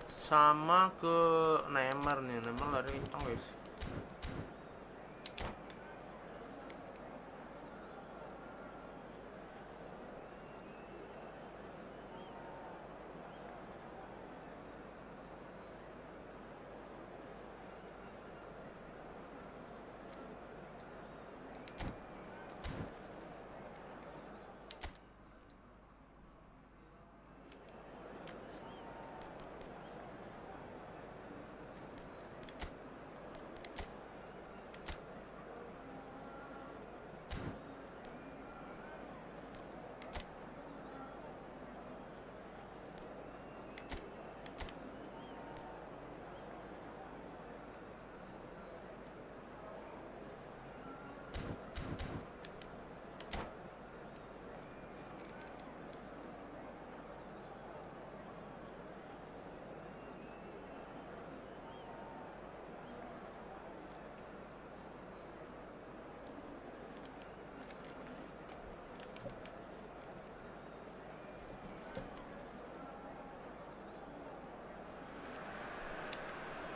sama ke Neymar nih. Neymar lari kencang guys.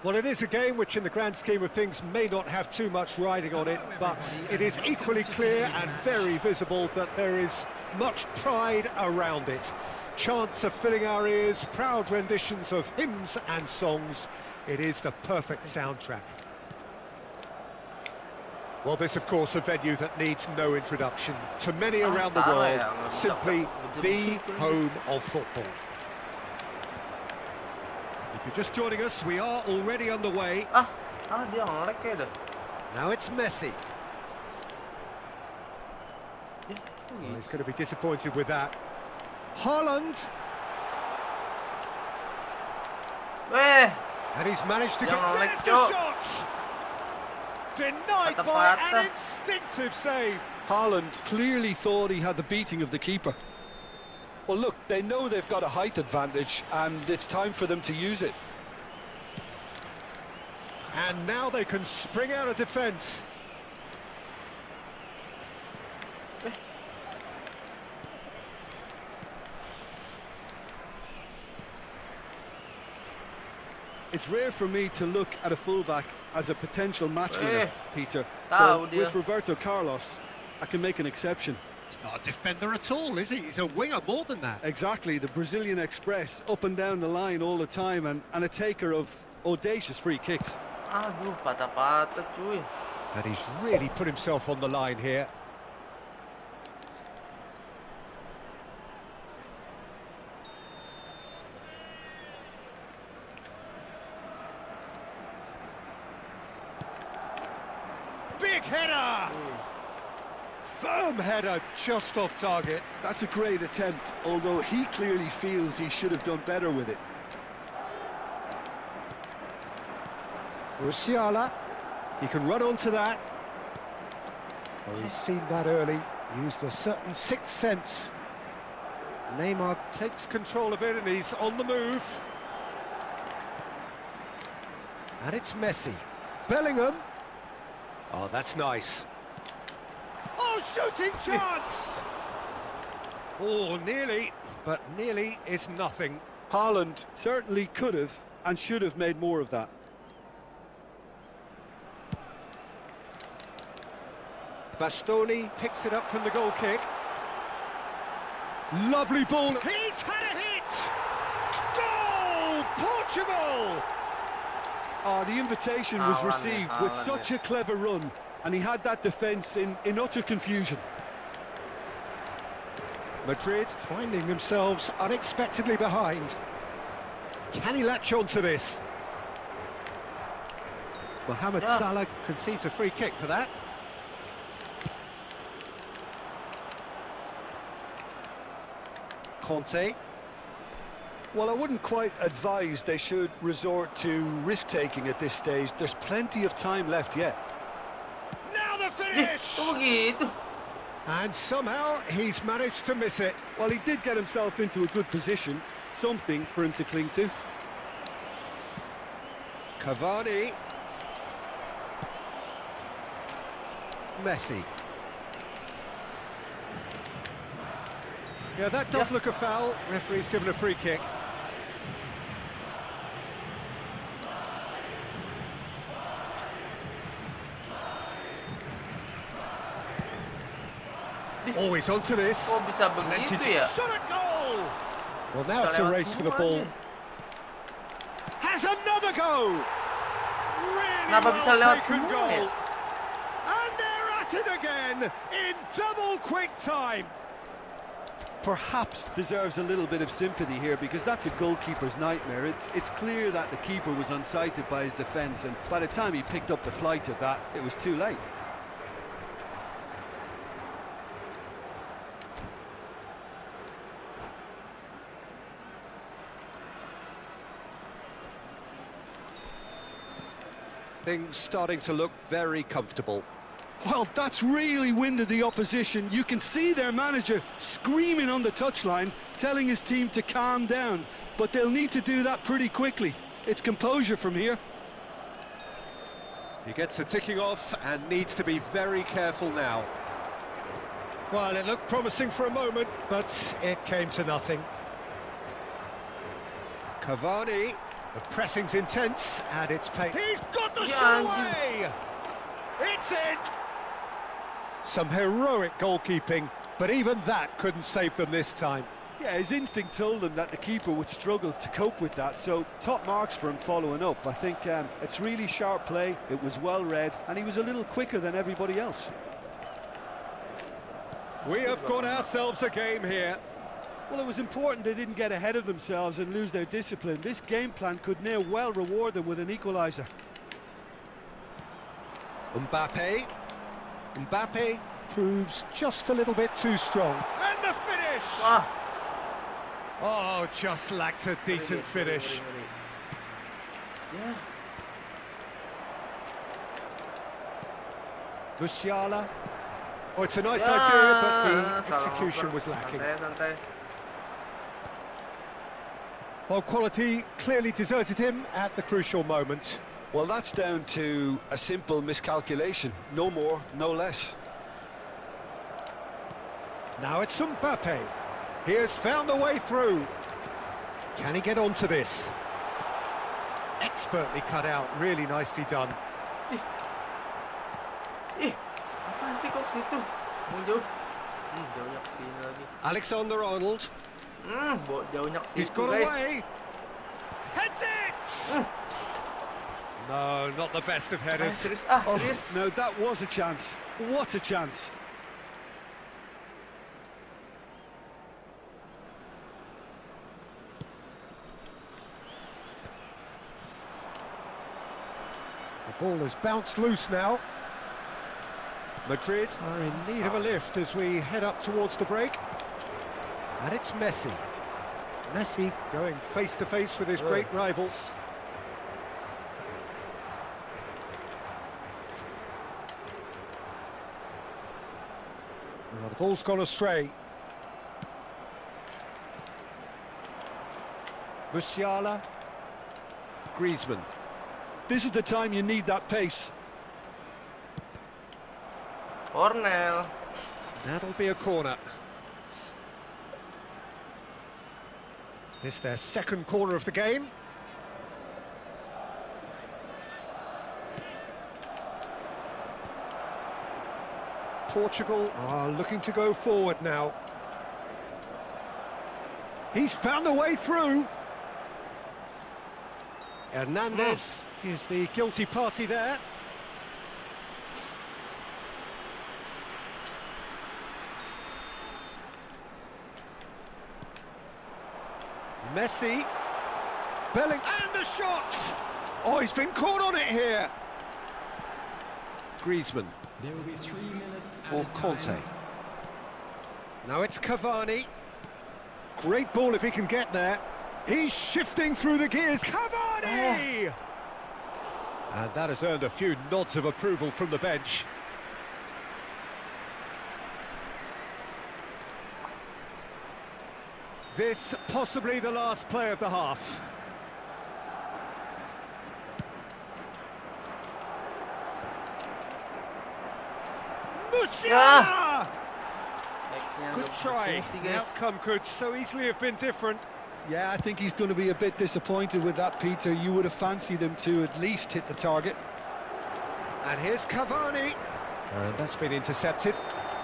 Well, it is a game which in the grand scheme of things may not have too much riding on it, but it is equally clear and very visible that there is much pride around it. Chants are filling our ears, proud renditions of hymns and songs. It is the perfect soundtrack. Well, this, of course, a venue that needs no introduction. To many around the world, simply the home of football. If you're just joining us, we are already underway. Dia nge-lag kayak dah. Now it's Messi. Well, he's going to be disappointed with that. Haaland. And he's managed to get the shot. Denied by an instinctive save. Haaland clearly thought he had the beating of the keeper. Well, look, they know they've got a height advantage, and it's time for them to use it. And now they can spring out of defence. It's rare for me to look at a fullback as a potential match winner, Peter. But with Roberto Carlos, I can make an exception. He's not a defender at all, is he? He's a winger more than that. Exactly, the Brazilian Express, up and down the line all the time, and a taker of audacious free kicks. Aduh, patah-patah cuy. And he's really put himself on the line here. Firm header, just off target. That's a great attempt, although he clearly feels he should have done better with it. Musiala, he can run onto that. Oh, he's seen that early, used a certain sixth sense. Neymar takes control of it and he's on the move. And it's Messi. Bellingham. Oh, that's nice. Oh, shooting chance! Oh, nearly, but nearly is nothing. Haaland certainly could have and should have made more of that. Bastoni picks it up from the goal kick. Lovely ball. He's had a hit! Goal! Portugal! Oh, the invitation was received with such a clever run, and he had that defence in utter confusion. Madrid finding themselves unexpectedly behind. Can he latch on to this? Mohamed Salah concedes a free kick for that. Conte. Well, I wouldn't quite advise they should resort to risk-taking at this stage. There's plenty of time left yet. Now the finish! And somehow he's managed to miss it. Well, he did get himself into a good position, something for him to cling to. Cavani. Messi. Yeah, that does look a foul. Referee's given a free kick. Oh, he's onto this. Oh, bisa begitu ya? Shot at goal! Well, now it's a race for the ball. Has another go! Really well taken goal. And they're at it again in double quick time. Perhaps deserves a little bit of sympathy here, because that's a goalkeeper's nightmare. It's clear that the keeper was unsighted by his defence, and by the time he picked up the flight of that, it was too late. Things starting to look very comfortable. Well, that's really winded the opposition. You can see their manager screaming on the touchline, telling his team to calm down. But they'll need to do that pretty quickly. It's composure from here. He gets a ticking off and needs to be very careful now. Well, it looked promising for a moment, but it came to nothing. Cavani, the pressing's intense, and it's paid. He's got the shot away! It's in! Some heroic goalkeeping, but even that couldn't save them this time. Yeah, his instinct told him that the keeper would struggle to cope with that, so top marks for him following up. I think it's really sharp play, it was well read, and he was a little quicker than everybody else. We have got ourselves a game here. Well, it was important they didn't get ahead of themselves and lose their discipline. This game plan could near well reward them with an equaliser. Mbappe. Mbappe proves just a little bit too strong. And the finish! Oh, just lacked a decent finish. Yeah. Musiala. Oh, it's a nice idea, but the execution was lacking. Well, quality clearly deserted him at the crucial moment. Well, that's down to a simple miscalculation. No more, no less. Now it's Mbappe. He has found a way through. Can he get onto this? Expertly cut out, really nicely done. Apaan sih kok situ? Jauh. Jauhnya ke sini lagi. Alexander-Arnold. Jauhnya ke situ, He's got guys. away. Heads it! No, not the best of headers. Serius, serius. No, that was a chance. What a chance. The ball has bounced loose now. Madrid are in need of a lift as we head up towards the break. And it's Messi. Messi going face-to-face with his great rival. Well, the ball's gone astray. Musiala. Griezmann. This is the time you need that pace. Cornell. That'll be a corner. It's their second corner of the game. Portugal are looking to go forward now. He's found a way through. Hernandez is the guilty party there. Messi, Belling, and the shot! Oh, he's been caught on it here. Griezmann There will be 3 minutes for added Conte. time. Now it's Cavani. Great ball if he can get there. He's shifting through the gears. Cavani! And that has earned a few nods of approval from the bench. This possibly the last play of the half. Musiala! Good try. The outcome could so easily have been different. Yeah, I think he's going to be a bit disappointed with that, Peter. You would have fancied him to at least hit the target. And here's Cavani. And that's been intercepted.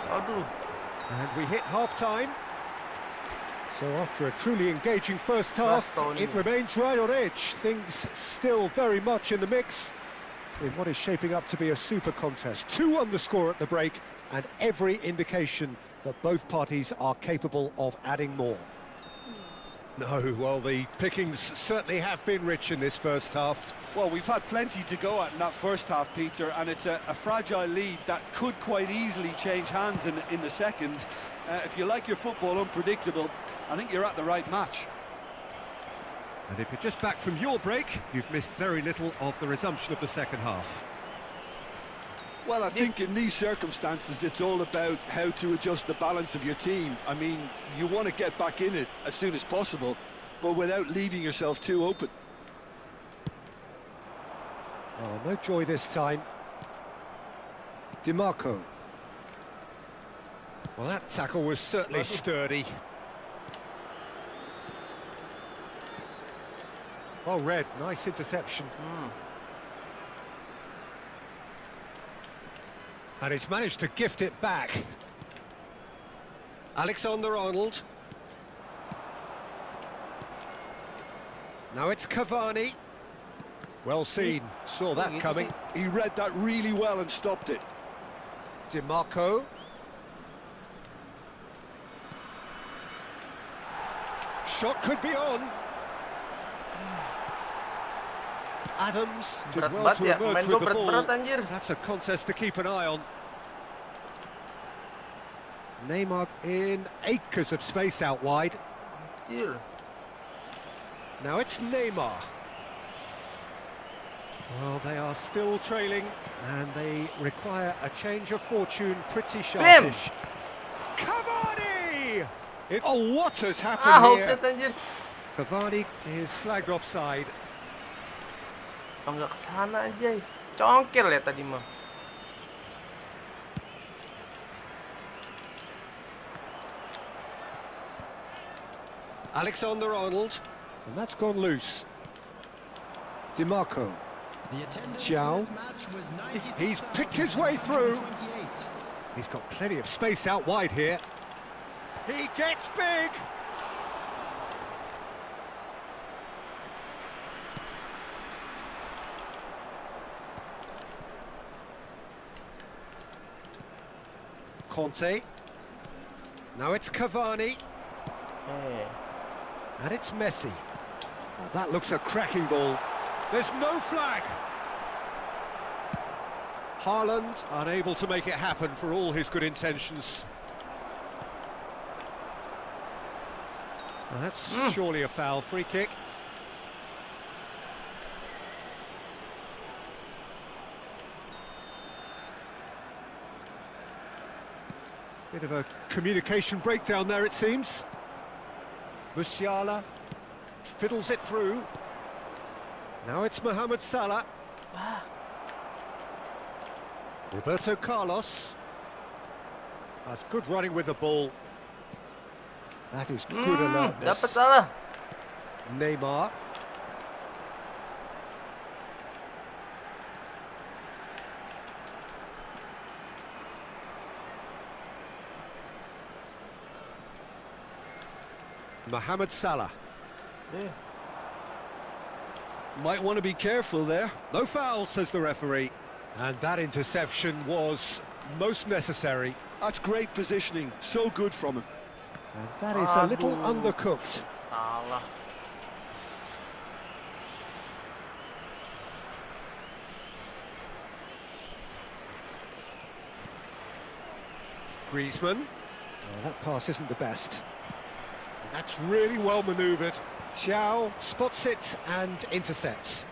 And we hit half-time. So after a truly engaging first half, it remains right on edge. Things still very much in the mix in what is shaping up to be a super contest. 2 on the score at the break, and every indication that both parties are capable of adding more. No, well, the pickings certainly have been rich in this first half. Well, we've had plenty to go at in that first half, Peter, and it's a fragile lead that could quite easily change hands in the second. If you like your football unpredictable, I think you're at the right match. And if you're just back from your break, you've missed very little of the resumption of the second half. Well, I think in these circumstances, it's all about how to adjust the balance of your team. I mean, you want to get back in it as soon as possible, but without leaving yourself too open. Oh, no joy this time. DiMarco. Well, that tackle was certainly sturdy. Well read, nice interception. And he's managed to gift it back. Alexander-Arnold. Now it's Cavani. Well seen, saw that coming. He read that really well and stopped it. DiMarco. Shot could be on. Adams did well to emerge with the ball. That's a contest to keep an eye on. Neymar in acres of space out wide. Now it's Neymar. Well, they are still trailing, and they require a change of fortune pretty sharpish. Cavani! Oh, what has happened here? Cavani is flagged offside. Enggak kesana aja, congkel ya tadi mah. Alexander-Arnold, and that's gone loose. DiMarco. Ciao. He's picked his way through. He's got plenty of space out wide here. He gets big. Conte. Now it's Cavani. And it's Messi. Oh, that looks a cracking ball. There's no flag. Haaland unable to make it happen for all his good intentions. Well, that's surely a foul. Free kick. Bit of a communication breakdown there, it seems. Musiala fiddles it through. Now it's Mohamed Salah. Roberto Carlos has good running with the ball. That is good alertness. Dapat Salah. Neymar. Mohamed Salah. Yeah. Might want to be careful there. No foul, says the referee. And that interception was most necessary. That's great positioning, so good from him. And that is a little undercooked. Salah. Griezmann. Oh, that pass isn't the best. And that's really well manoeuvred. Thiaw spots it and intercepts.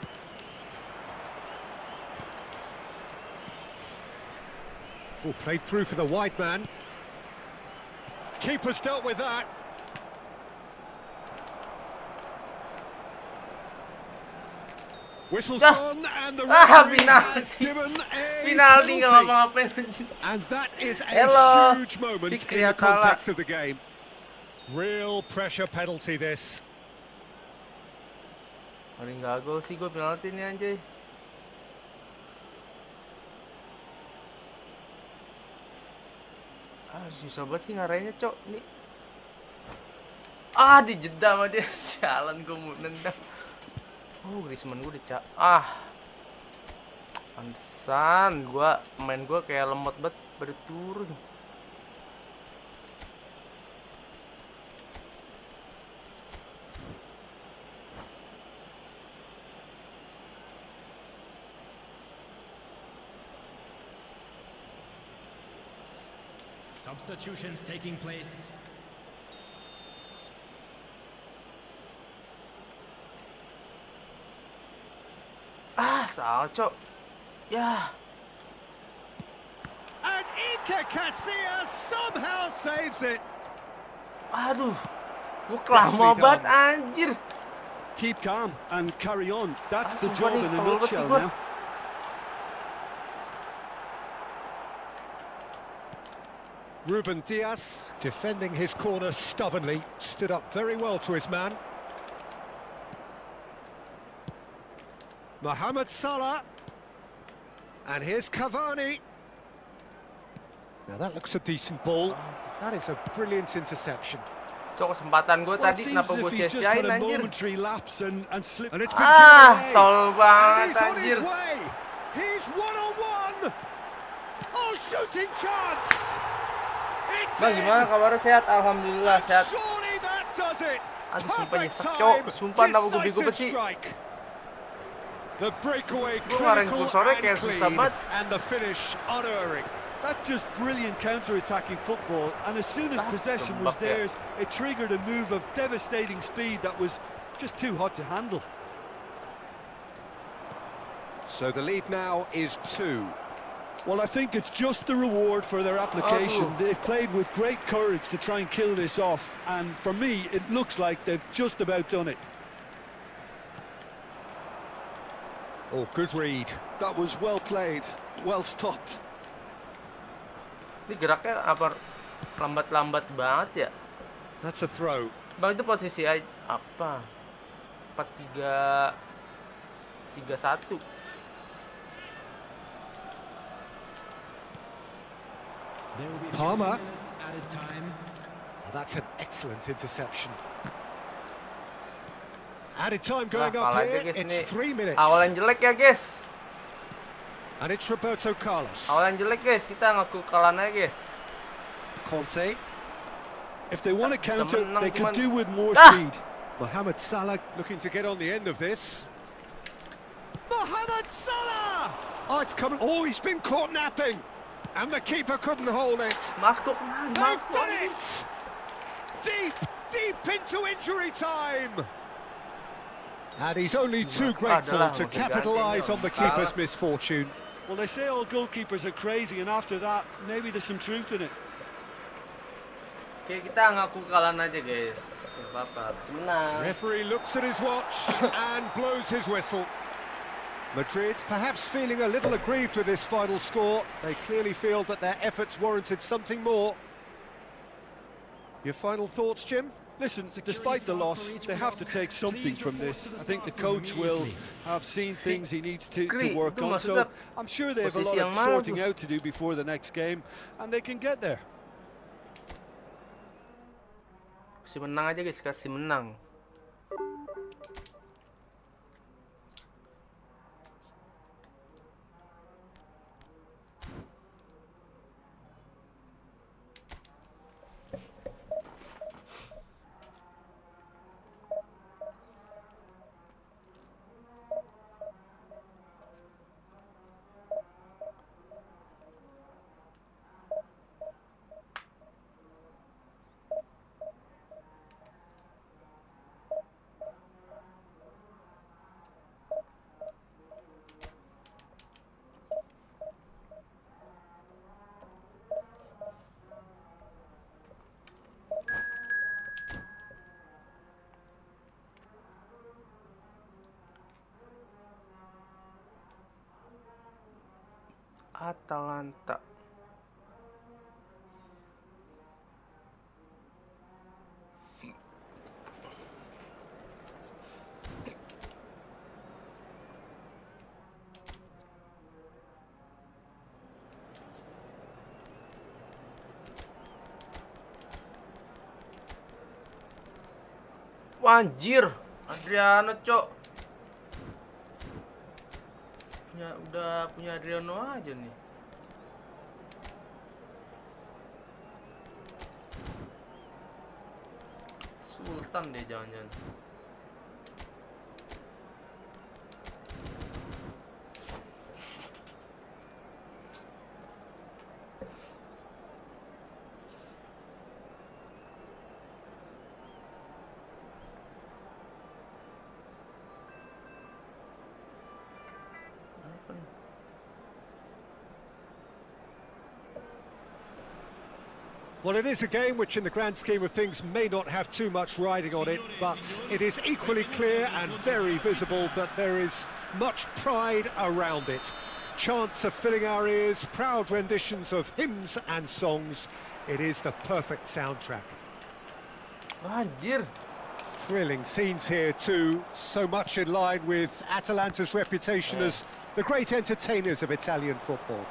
Oh, played through for the wide man. Keeper's dealt with that. Whistle's gone and the referee has given a Penalty nggak penalty. ngapa-ngapain. And that is a Hello. huge moment in Fikri the Atala. context of the game. Real pressure penalty this. Paling gagal sih gue penalti nih anjay. Susah banget sih ngarahinnya, Cok. Nih. Dijeda sama dia. Jalan gue mau nendang. Griezmann gue udah pantesan pemain gue kayak lemot banget pada turun. Substitutions taking place. Salah, Cok. Ya. And Iker Casillas somehow saves it. Aduh. Gue kelama banget anjir. Keep calm and carry on. That's the sumpah job nih, in a tolol banget sih nutshell gua. now. Ruben Dias defending his corner stubbornly, stood up very well to his man. Mohamed Salah. And here's Cavani. Now that looks a decent ball. That is a brilliant interception. Cok, kesempatan gue Well, it tadi seems kenapa as gue if he's just sia-siain had a anjir. momentary lapse and slipped. And it's been given away. Tol And banget he's on his anjir. way. He's one-on-one. Oh, shooting chance. It's Bang, gimana in. kabarnya? Sehat? Alhamdulillah And sehat. surely that does it. Aduh, sumpah Perfect nyesek, Cok. time. Sumpah kenapa gue bego Decisive banget sih. strike. The breakaway Gua ngarahin clinical kursornya and kayak susah clean, banget. and the finish unerring. That's just brilliant counter-attacking football, and as soon as possession was theirs, it triggered a move of devastating speed that was just too hot to handle. So the lead now is 2. Well, I think it's just the reward for their application. They've played with great courage to try and kill this off, and for me, it looks like they've just about done it. Oh, good read. That was well played, well stopped. Ini geraknya apa lambat-lambat banget ya? That's a throw. Bang, itu posisi apa? 4-3-1. There will be Palmer. 3 minutes added time. That's an excellent interception. Added time going Nah, up kalah aja, here. guys, It's ini 3 minutes. awal yang jelek ya, guys. And it's Roberto Carlos. Awal yang jelek, guys. Kita ngaku kalah aja, guys. Conte. If they want to counter, menang they could cuman- do with more Ah! speed. Mohamed Salah looking to get on the end of this. Mohamed Salah! Oh, it's coming. Oh, he's been caught napping. And the keeper couldn't hold it. They've done it! Deep into injury time. And he's only too grateful to capitalise on the keeper's misfortune. Well, they say all goalkeepers are crazy, and after that, maybe there's some truth in it. Oke, kita ngaku kalahan aja, guys. Gak apa-apa, menang. Referee looks at his watch and blows his whistle. Madrid perhaps feeling a little aggrieved with this final score. They clearly feel that their efforts warranted something more. Your final thoughts, Jim? Listen, despite the loss, they have to take something from this. I think the coach will have seen things he needs to work on, so I'm sure they have a lot of sorting out to do before the next game, and they can get there. Kasih menang aja, guys, kasih menang. Atalanta. Wah, anjir, Adriano, cok. Udah punya Adriano aja nih. Sultan deh jangan-jangan. Well, it is a game which in the grand scheme of things may not have too much riding on it, but it is equally clear and very visible that there is much pride around it. Chants are filling our ears, proud renditions of hymns and songs. It is the perfect soundtrack. Anjir. Thrilling scenes here too, so much in line with Atalanta's reputation as the great entertainers of Italian football.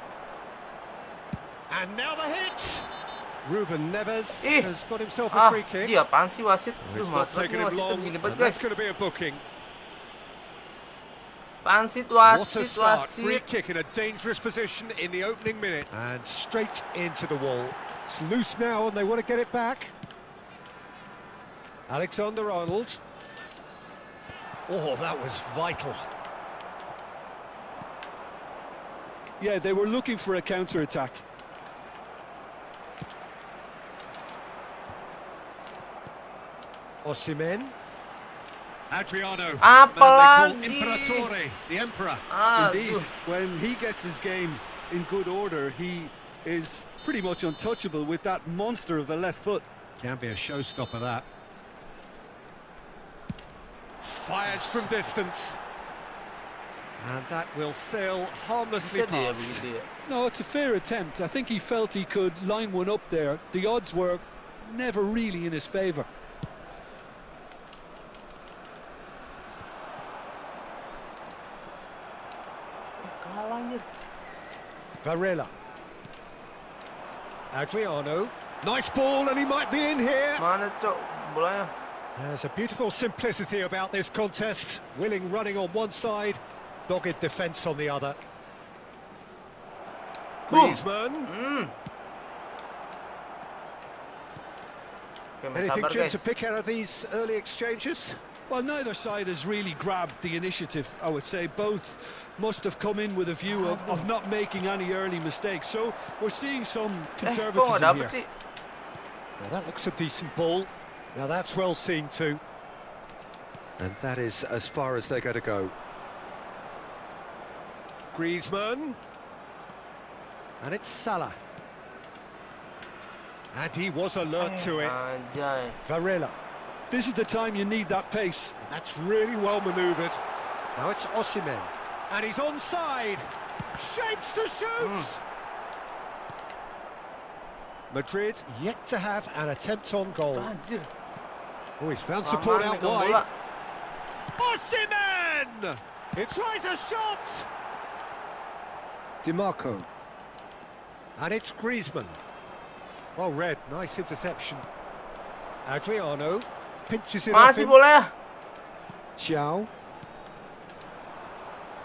And now the hit! Ruben Neves has got himself a free kick. Iya, apaan sih wasit? It's not taking him long, and that's going to be a booking. Apaan sih What a start, free kick in a dangerous position in the opening minute. And straight into the wall. It's loose now and they want to get it back. Alexander-Arnold. Oh, that was vital. Yeah, they were looking for a counter-attack. Osimhen. Adriano. Apalagi. Imperatore, the emperor. Indeed, when he gets his game in good order, he is pretty much untouchable with that monster of a left foot. Can be a showstopper, that. Fires from distance. And that will sail harmlessly past. No, it's a fair attempt. I think he felt he could line one up there. The odds were never really in his favour. Varela. Adriano. Nice ball, and he might be in here. Mana, cok, bolanya? There's a beautiful simplicity about this contest. Willing running on one side, dogged defence on the other. Griezmann. Okay, Anything, sabar, Jim, guys. to pick out of these early exchanges? Well, neither side has really grabbed the initiative, I would say. Both must have come in with a view of not making any early mistakes. So we're seeing some conservatism here. Now that looks a decent ball. Now that's well seen too. And that is as far as they're going to go. Griezmann. And it's Salah. And he was alert to it. Varela. This is the time you need that pace. And that's really well manoeuvred. Now it's Osimhen. And he's onside. Shapes to shoot! Madrid yet to have an attempt on goal. Oh, he's found support out wide. Osimhen! It tries a shot! DiMarco. And it's Griezmann. Well read, nice interception. Adriano pinches it off him. Ciao.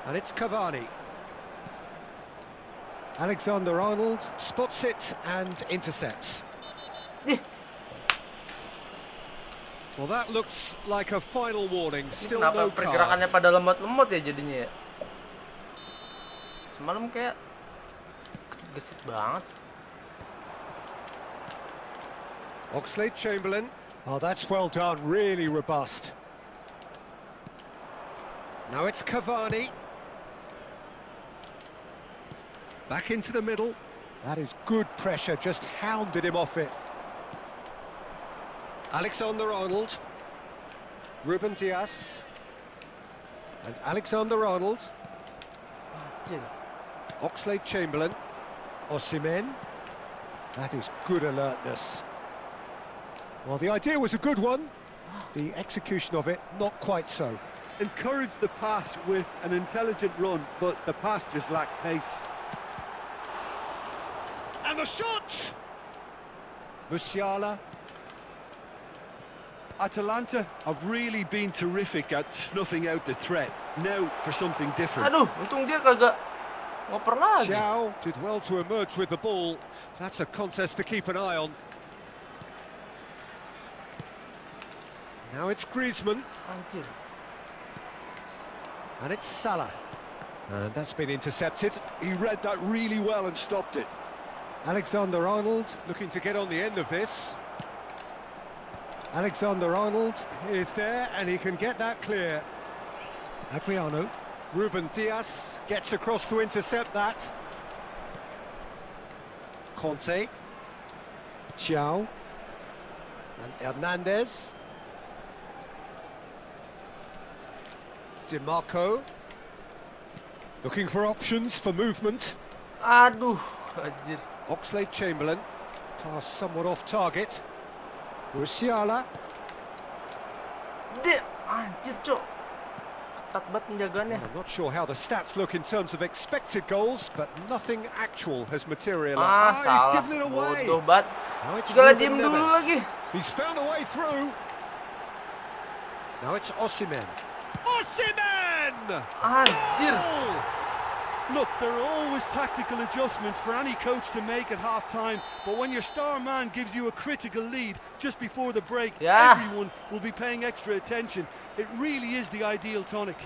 And it's Cavani. Alexander-Arnold spots it and intercepts. Well, that looks like a final warning. Still no card. Pergerakannya pada lemot-lemot ya jadinya ya. Semalam kayak gesit banget. Oxlade-Chamberlain. Oh, that's well done. Really robust. Now it's Cavani. Back into the middle. That is good pressure, just hounded him off it. Alexander-Arnold. Ruben Dias. And Alexander-Arnold. Oxlade-Chamberlain. Osimhen. That is good alertness. Well, the idea was a good one. The execution of it, not quite so. Encouraged the pass with an intelligent run, but the pass just lacked pace. And the shot! Musiala. Atalanta have really been terrific at snuffing out the threat. Now for something different. Aduh, untung dia kagak ngoper lagi. Xiao did well to emerge with the ball. That's a contest to keep an eye on. Now it's Griezmann. And it's Salah. And that's been intercepted. He read that really well and stopped it. Alexander-Arnold looking to get on the end of this. Alexander-Arnold is there and he can get that clear. Adriano. Ruben Dias gets across to intercept that. Conte. Ciao. And Hernandez. DiMarco. Looking for options for movement. Aduh, anjir. Oxlade-Chamberlain. Pass somewhat off target. Musiala. Anjir, cok. Ketat banget penjagaannya. I'm not sure how the stats look in terms of expected goals, but nothing actual has materialized. Salah. He's given it away. Bodoh banget. Now it's Segala Ruben diem dulu Neves. lagi. He's found a way through. Now it's Osimhen. Osimhen! Anjir. Goal! Look, there are always tactical adjustments for any coach to make at half-time, but when your star man gives you a critical lead just before the break, everyone will be paying extra attention. It really is the ideal tonic.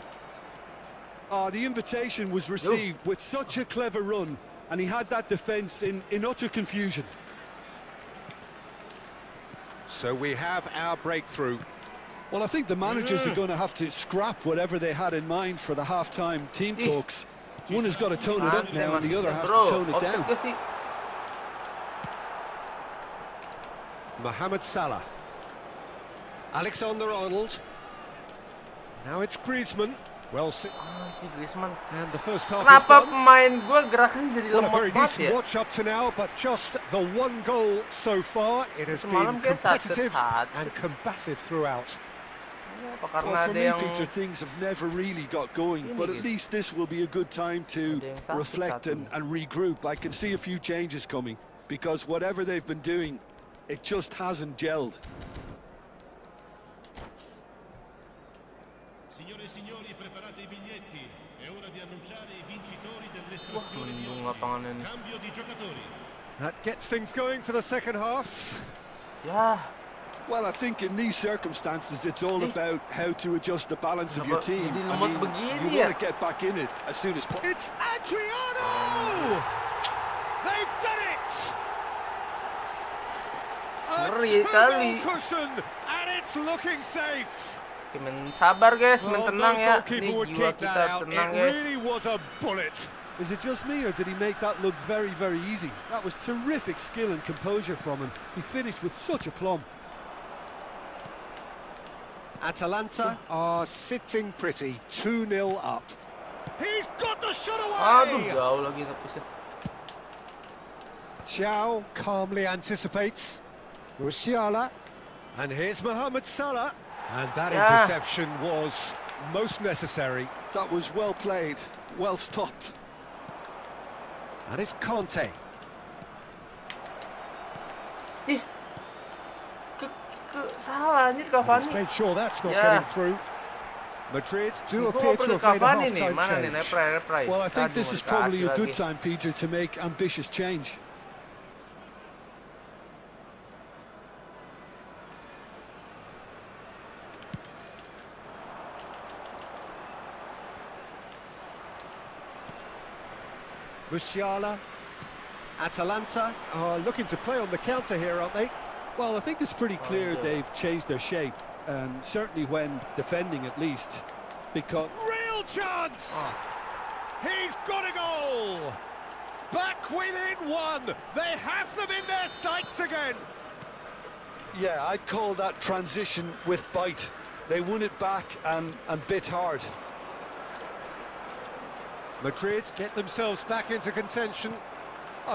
The invitation was received with such a clever run, and he had that defence in utter confusion. So we have our breakthrough. Well, I think the managers are going to have to scrap whatever they had in mind for the half-time team talks. One has got to tone it up now, and the other has to tone it down. Mohamed Salah. Alexander-Arnold. Now it's Griezmann. Well, Griezmann. And the first half is Kenapa done. pemain gue gerakan jadi Well, a lemot very banget decent ya? watch up to now, but just the one goal so far. It has been competitive and combative throughout. Well, for me, Peter, things have never really got going, but at least this will be a good time to reflect and regroup. I can see a few changes coming, because whatever they've been doing, it just hasn't gelled. Signore e signori, preparate I biglietti. È ora di annunciare I vincitori dell'estrazione di oggi. Cambio di giocatori. That gets things going for the second half. Ya. Well, I think in these circumstances, it's all about how to adjust the balance of your team. I mean, you want to get back in it as soon as possible. It's Adriano! They've done it! A turbo cushion, and it's looking safe. Oke, men sabar guys, men tenang ya. Ini jiwa kita tenang guys. It really was a bullet. Is it just me, or did he make that look very, very easy? That was terrific skill and composure from him. He finished with such aplomb. Atalanta are sitting pretty, 2-0 up. He's got the shot Aduh, away! jauh lagi tepisnya. Thiaw calmly anticipates. Musiala. And here's Mohamed Salah. And that interception was most necessary. That was well played, well stopped. And it's Conte. Ih, salah anjir Cavani. Made sure that's not getting through. Madrid do appear to have made a half-time change. Well, I think this is probably a good time, Peter, to make ambitious change. Musiala. Atalanta are looking to play on the counter here, aren't they? Well, I think it's pretty clear they've changed their shape, certainly when defending at least, because... Real chance! He's got a goal! Back within one! They have them in their sights again! Yeah, I'd call that transition with bite. They won it back and bit hard. Madrid get themselves back into contention.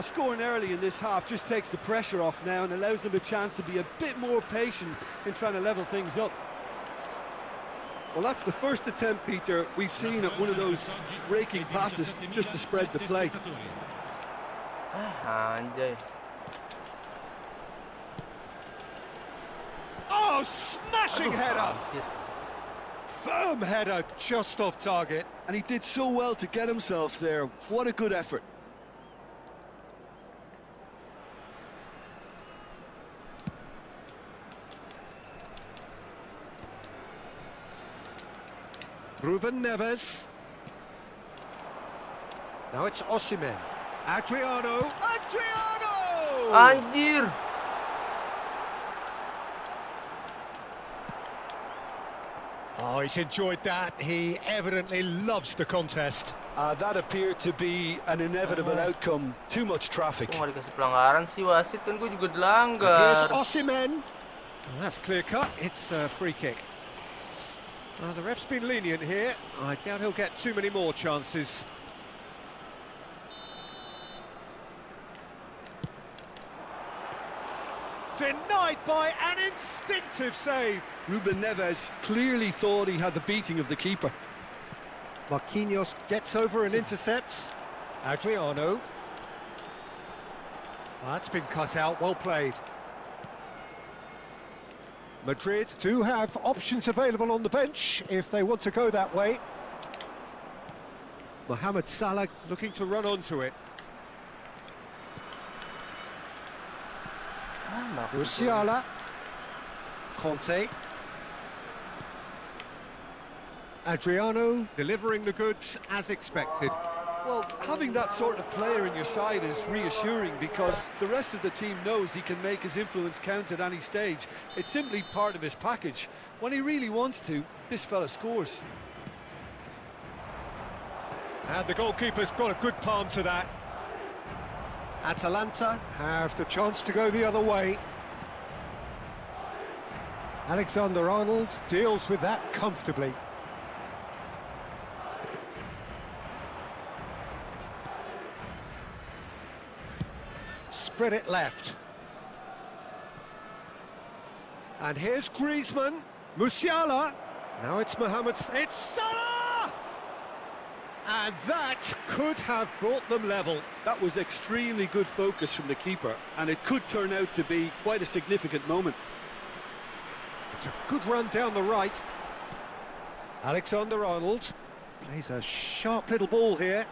Scoring early in this half just takes the pressure off now and allows them a chance to be a bit more patient in trying to level things up. Well, that's the first attempt, Peter, we've seen at one of those raking passes just to spread the play. Anjay. Oh, smashing header! Firm header just off target. And he did so well to get himself there. What a good effort. Ruben Neves. Now it's Osimhen. Adriano. Adriano! Anjir. Oh, he's enjoyed that. He evidently loves the contest. That appeared to be an inevitable outcome. Too much traffic. Kok nggak dikasih pelanggaran sih wasit, kan gue juga Here's dilanggar. Osimhen. Well, that's clear cut. It's a free kick. The ref's been lenient here. I doubt he'll get too many more chances. Denied by an instinctive save. Ruben Neves clearly thought he had the beating of the keeper. Marquinhos gets over and intercepts. Adriano. That's been cut out, well played. Madrid do have options available on the bench if they want to go that way. Mohamed Salah looking to run onto it. Musiala. Conte. Adriano delivering the goods as expected. Well, having that sort of player in your side is reassuring because the rest of the team knows he can make his influence count at any stage. It's simply part of his package. When he really wants to, this fella scores. And the goalkeeper's got a good palm to that. Atalanta have the chance to go the other way. Alexander-Arnold deals with that comfortably. Spread it left. And here's Griezmann. Musiala. Now it's Mohamed. It's Salah! And that could have brought them level. That was extremely good focus from the keeper, and it could turn out to be quite a significant moment. It's a good run down the right. Alexander-Arnold plays a sharp little ball here.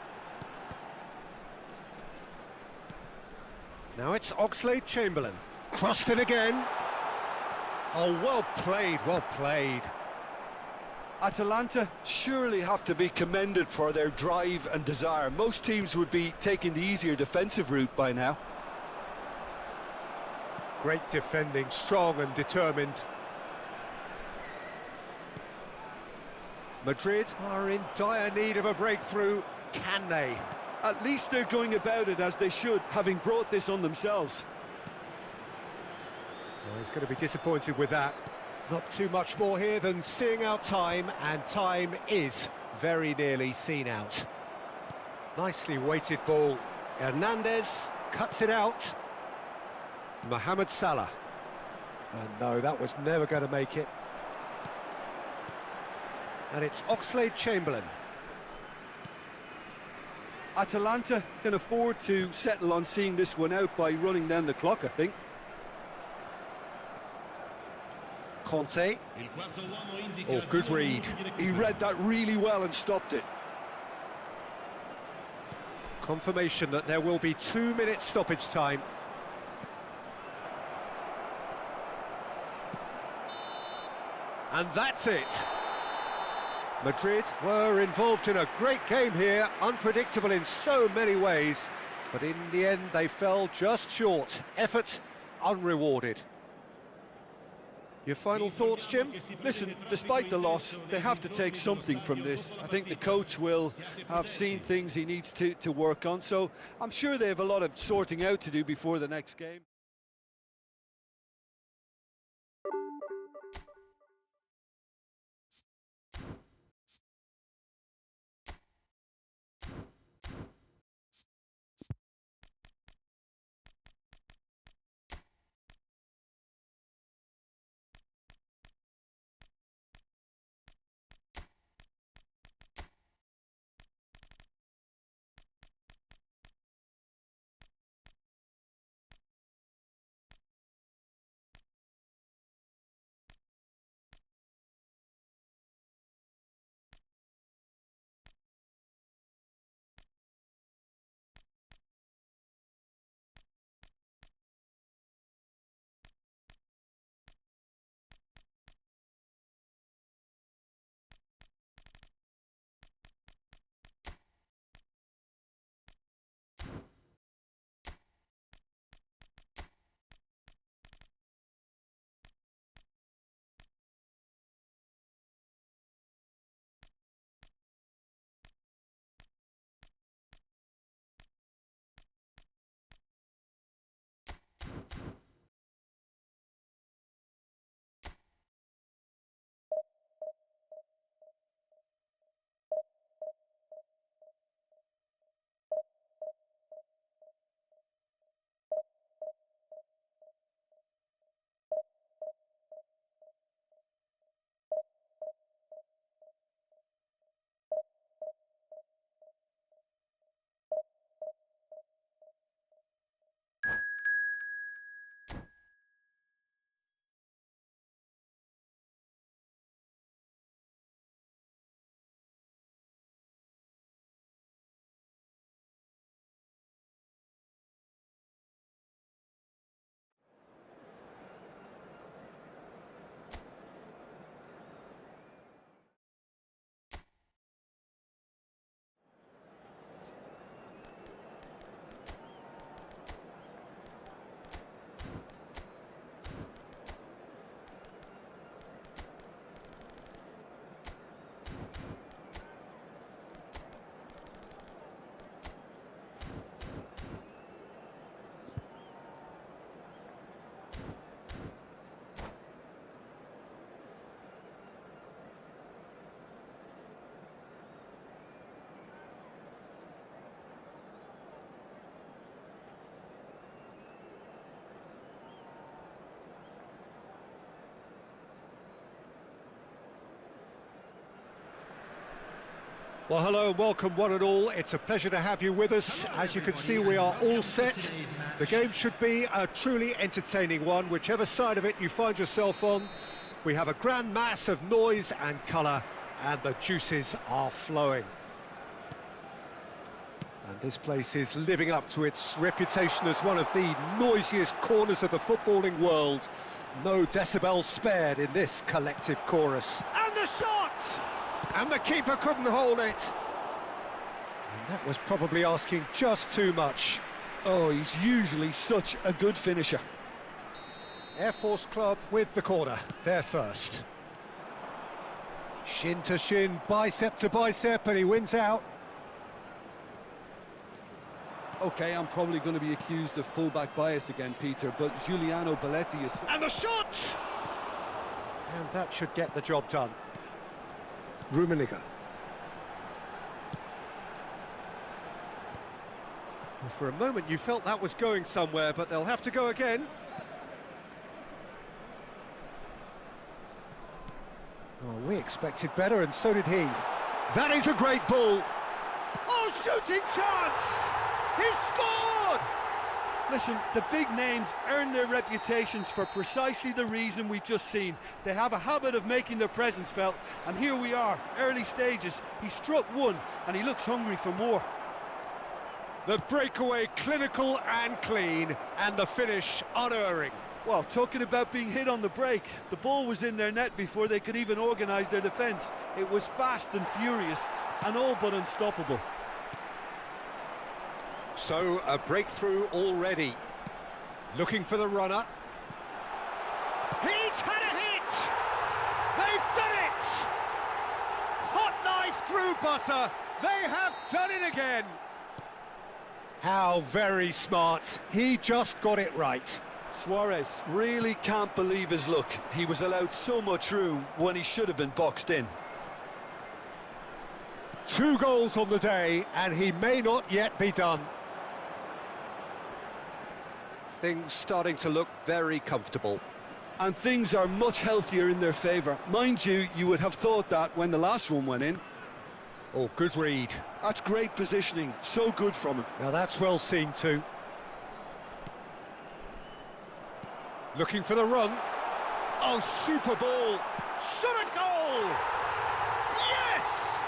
Now it's Oxlade-Chamberlain. Crossed in again. Oh, well played, well played. Atalanta surely have to be commended for their drive and desire. Most teams would be taking the easier defensive route by now. Great defending, strong and determined. Madrid are in dire need of a breakthrough. Can they? At least they're going about it as they should, having brought this on themselves. Well, he's going to be disappointed with that. Not too much more here than seeing out time, and time is very nearly seen out. Nicely weighted ball. Hernandez cuts it out. Mohamed Salah. And no, that was never going to make it. And it's Oxlade-Chamberlain. Atalanta can afford to settle on seeing this one out by running down the clock, I think. Conte. Oh, good read. He read that really well and stopped it. Confirmation that there will be 2 minutes stoppage time. And that's it. Madrid were involved in a great game here, unpredictable in so many ways, but in the end they fell just short. Effort unrewarded. Your final thoughts, Jim? Listen, despite the loss, they have to take something from this. I think the coach will have seen things he needs to work on, so I'm sure they have a lot of sorting out to do before the next game. Well, hello and welcome one and all. It's a pleasure to have you with us. As you can see, we are all set. The game should be a truly entertaining one, whichever side of it you find yourself on. We have a grand mass of noise and colour, and the juices are flowing. And this place is living up to its reputation as one of the noisiest corners of the footballing world. No decibels spared in this collective chorus. And the shot! And the keeper couldn't hold it. And that was probably asking just too much. Oh, he's usually such a good finisher. Air Force Club with the corner, they're first. Shin to shin, bicep to bicep, and he wins out. Okay, I'm probably going to be accused of fullback bias again, Peter, but Giuliano Belletti is... And the shot! And that should get the job done. Rummenigge. Well, for a moment you felt that was going somewhere, but they'll have to go again. Oh, we expected better, and so did he. That is a great ball. Oh, shooting chance! He's scored! Listen, the big names earn their reputations for precisely the reason we've just seen. They have a habit of making their presence felt, and here we are, early stages. He struck one, and he looks hungry for more. The breakaway clinical and clean, and the finish unerring. Well, talking about being hit on the break, the ball was in their net before they could even organise their defence. It was fast and furious, and all but unstoppable. So, a breakthrough already. Looking for the runner. He's had a hit! They've done it! Hot knife through butter. They have done it again. How very smart. He just got it right. Suarez really can't believe his luck. He was allowed so much room when he should have been boxed in. 2 goals on the day, and he may not yet be done. Things starting to look very comfortable. And things are much healthier in their favour. Mind you, you would have thought that when the last one went in. Oh, good read. That's great positioning, so good from him. Now that's well seen too. Looking for the run. Oh, super ball. Shot a goal! Yes!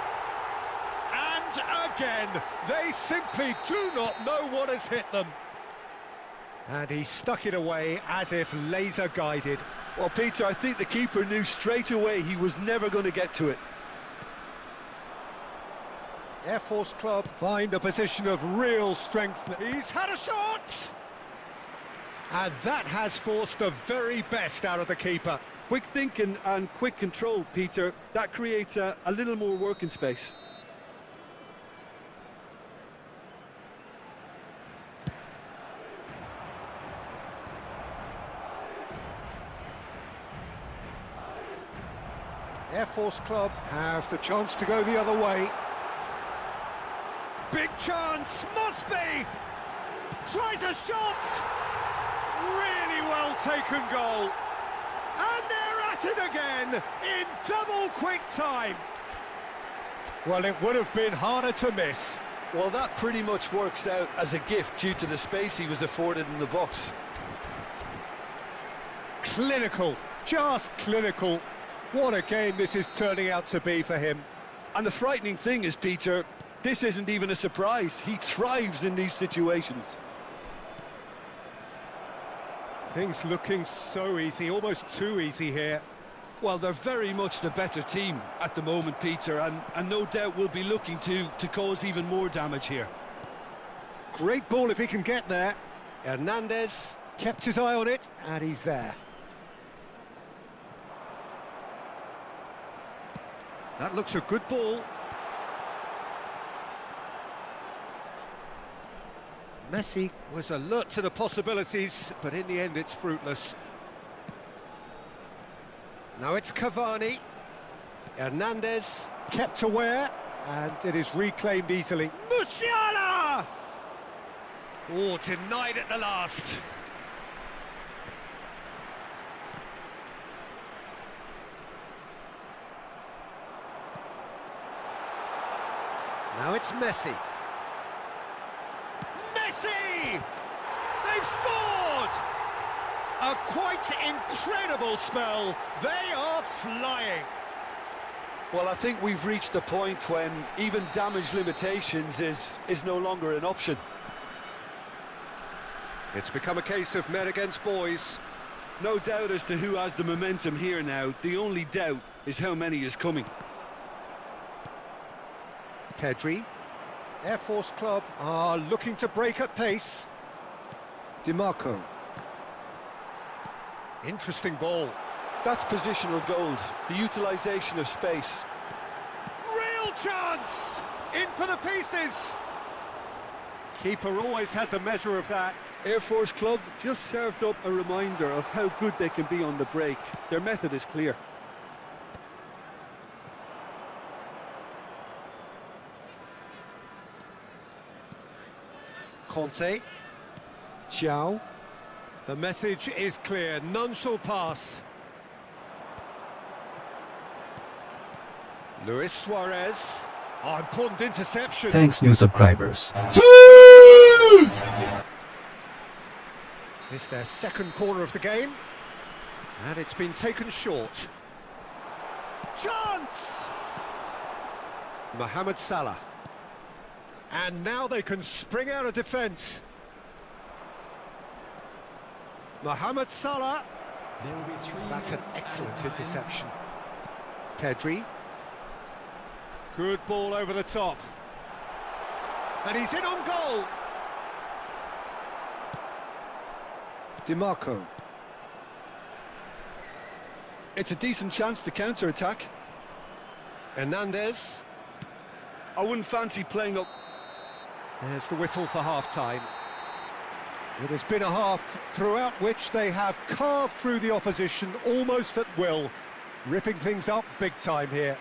And again, they simply do not know what has hit them. And he stuck it away as if laser guided. Well, Peter, I think the keeper knew straight away he was never going to get to it. Air Force Club find a position of real strength. He's had a shot! And that has forced the very best out of the keeper. Quick thinking and quick control, Peter. That creates a little more working space. Air Force Club have the chance to go the other way. Big chance, must be! Tries a shot! Really well taken goal. And they're at it again in double quick time. Well, it would have been harder to miss. Well, that pretty much works out as a gift due to the space he was afforded in the box. Clinical, just clinical. What a game this is turning out to be for him. And the frightening thing is, Peter, this isn't even a surprise. He thrives in these situations. Things looking so easy, almost too easy here. Well, they're very much the better team at the moment, Peter, and no doubt will be looking to cause even more damage here. Great ball if he can get there. Hernandez kept his eye on it, and he's there. That looks a good ball. Messi was alert to the possibilities, but in the end it's fruitless. Now it's Cavani. Hernandez kept aware, and it is reclaimed easily. Musiala! Oh, denied at the last. Now it's Messi. Messi! They've scored! A quite incredible spell. They are flying. Well, I think we've reached the point when even damage limitations is no longer an option. It's become a case of men against boys. No doubt as to who has the momentum here now. The only doubt is how many is coming. Pedri. Air Force Club are looking to break at pace. DiMarco. Interesting ball. That's positional gold, the utilisation of space. Real chance! In for the pieces! Keeper always had the measure of that. Air Force Club just served up a reminder of how good they can be on the break. Their method is clear. Conte. Ciao. The message is clear. None shall pass. Luis Suarez. Oh, important interception. Thanks, new subscribers. It's their second corner of the game. And it's been taken short. Chance! Mohamed Salah. And now they can spring out of defence. Mohamed Salah. That's an excellent interception. Pedri. Good ball over the top. And he's in on goal. DiMarco. It's a decent chance to counter-attack. Hernandez. I wouldn't fancy playing up. There's the whistle for half-time. It has been a half throughout which they have carved through the opposition almost at will, ripping things up big time here.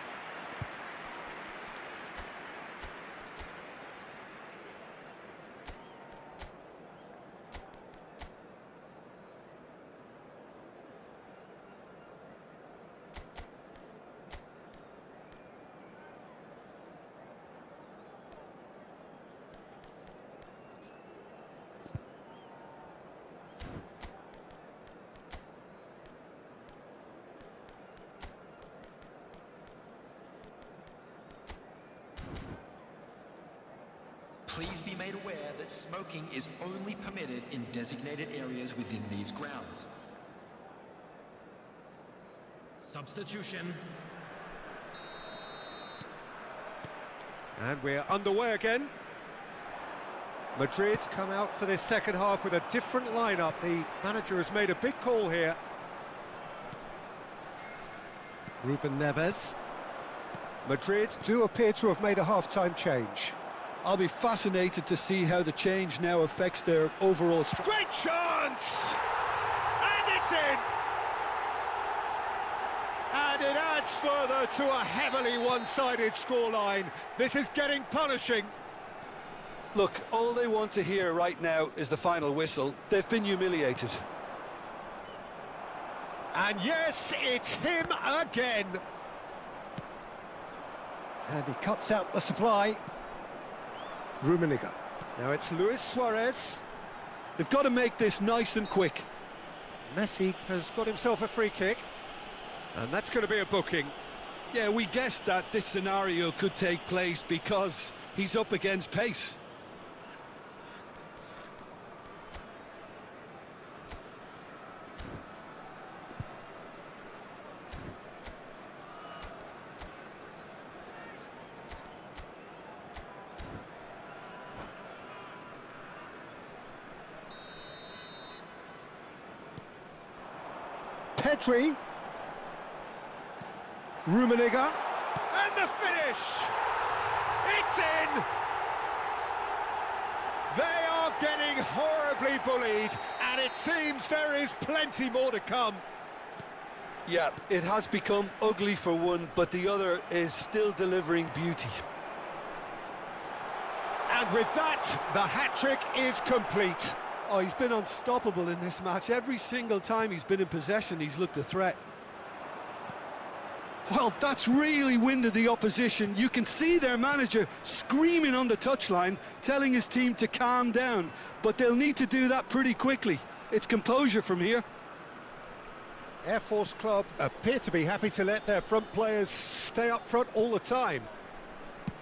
Please be made aware that smoking is only permitted in designated areas within these grounds. Substitution. And we're underway again. Madrid come out for this second half with a different lineup. The manager has made a big call here. Ruben Neves. Madrid do appear to have made a half-time change. I'll be fascinated to see how the change now affects their overall strategy. Great chance! And it's in! And it adds further to a heavily one-sided scoreline. This is getting punishing. Look, all they want to hear right now is the final whistle. They've been humiliated. And yes, it's him again. And he cuts out the supply. Rummenigge. Now it's Luis Suarez. They've got to make this nice and quick. Messi has got himself a free kick. And that's going to be a booking. Yeah, we guessed that this scenario could take place because he's up against pace. Pedri. Rummenigge. And the finish! It's in! They are getting horribly bullied, and it seems there is plenty more to come. Yeah, it has become ugly for one, but the other is still delivering beauty. And with that, the hat-trick is complete. Oh, he's been unstoppable in this match. Every single time he's been in possession, he's looked a threat. Well, that's really winded the opposition. You can see their manager screaming on the touchline, telling his team to calm down. But they'll need to do that pretty quickly. It's composure from here. Air Force Club appear to be happy to let their front players stay up front all the time.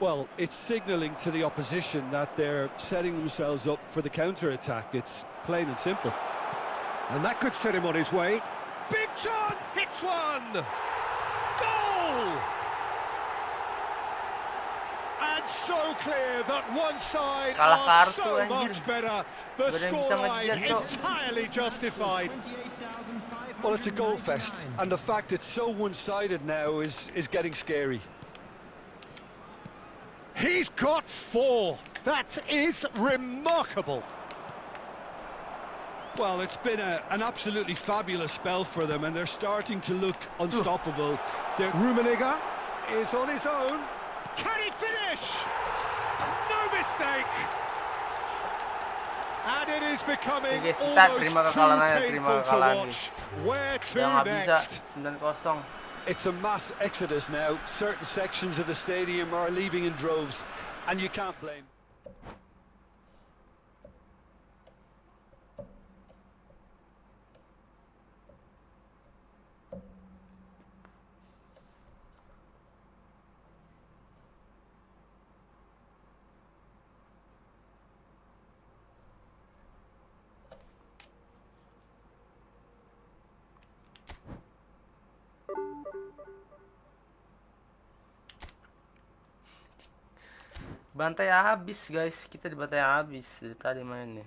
Well, it's signalling to the opposition that they're setting themselves up for the counter-attack. It's plain and simple. And that could set him on his way. Big chance, hits one! Goal! And so clear that one side are so much better. The scoreline entirely justified. Well, it's a goal fest, and the fact it's so one-sided now is getting scary. He's got 4. That is remarkable. Well, it's been an absolutely fabulous spell for them, and they're starting to look unstoppable. Rummenigge is on his own. Can he finish? No mistake. And it is becoming almost too painful to watch. Where to next? 9-0. It's a mass exodus now. Certain sections of the stadium are leaving in droves, and you can't blame. Bantai habis guys, kita dibantai habis dari tadi mainnya.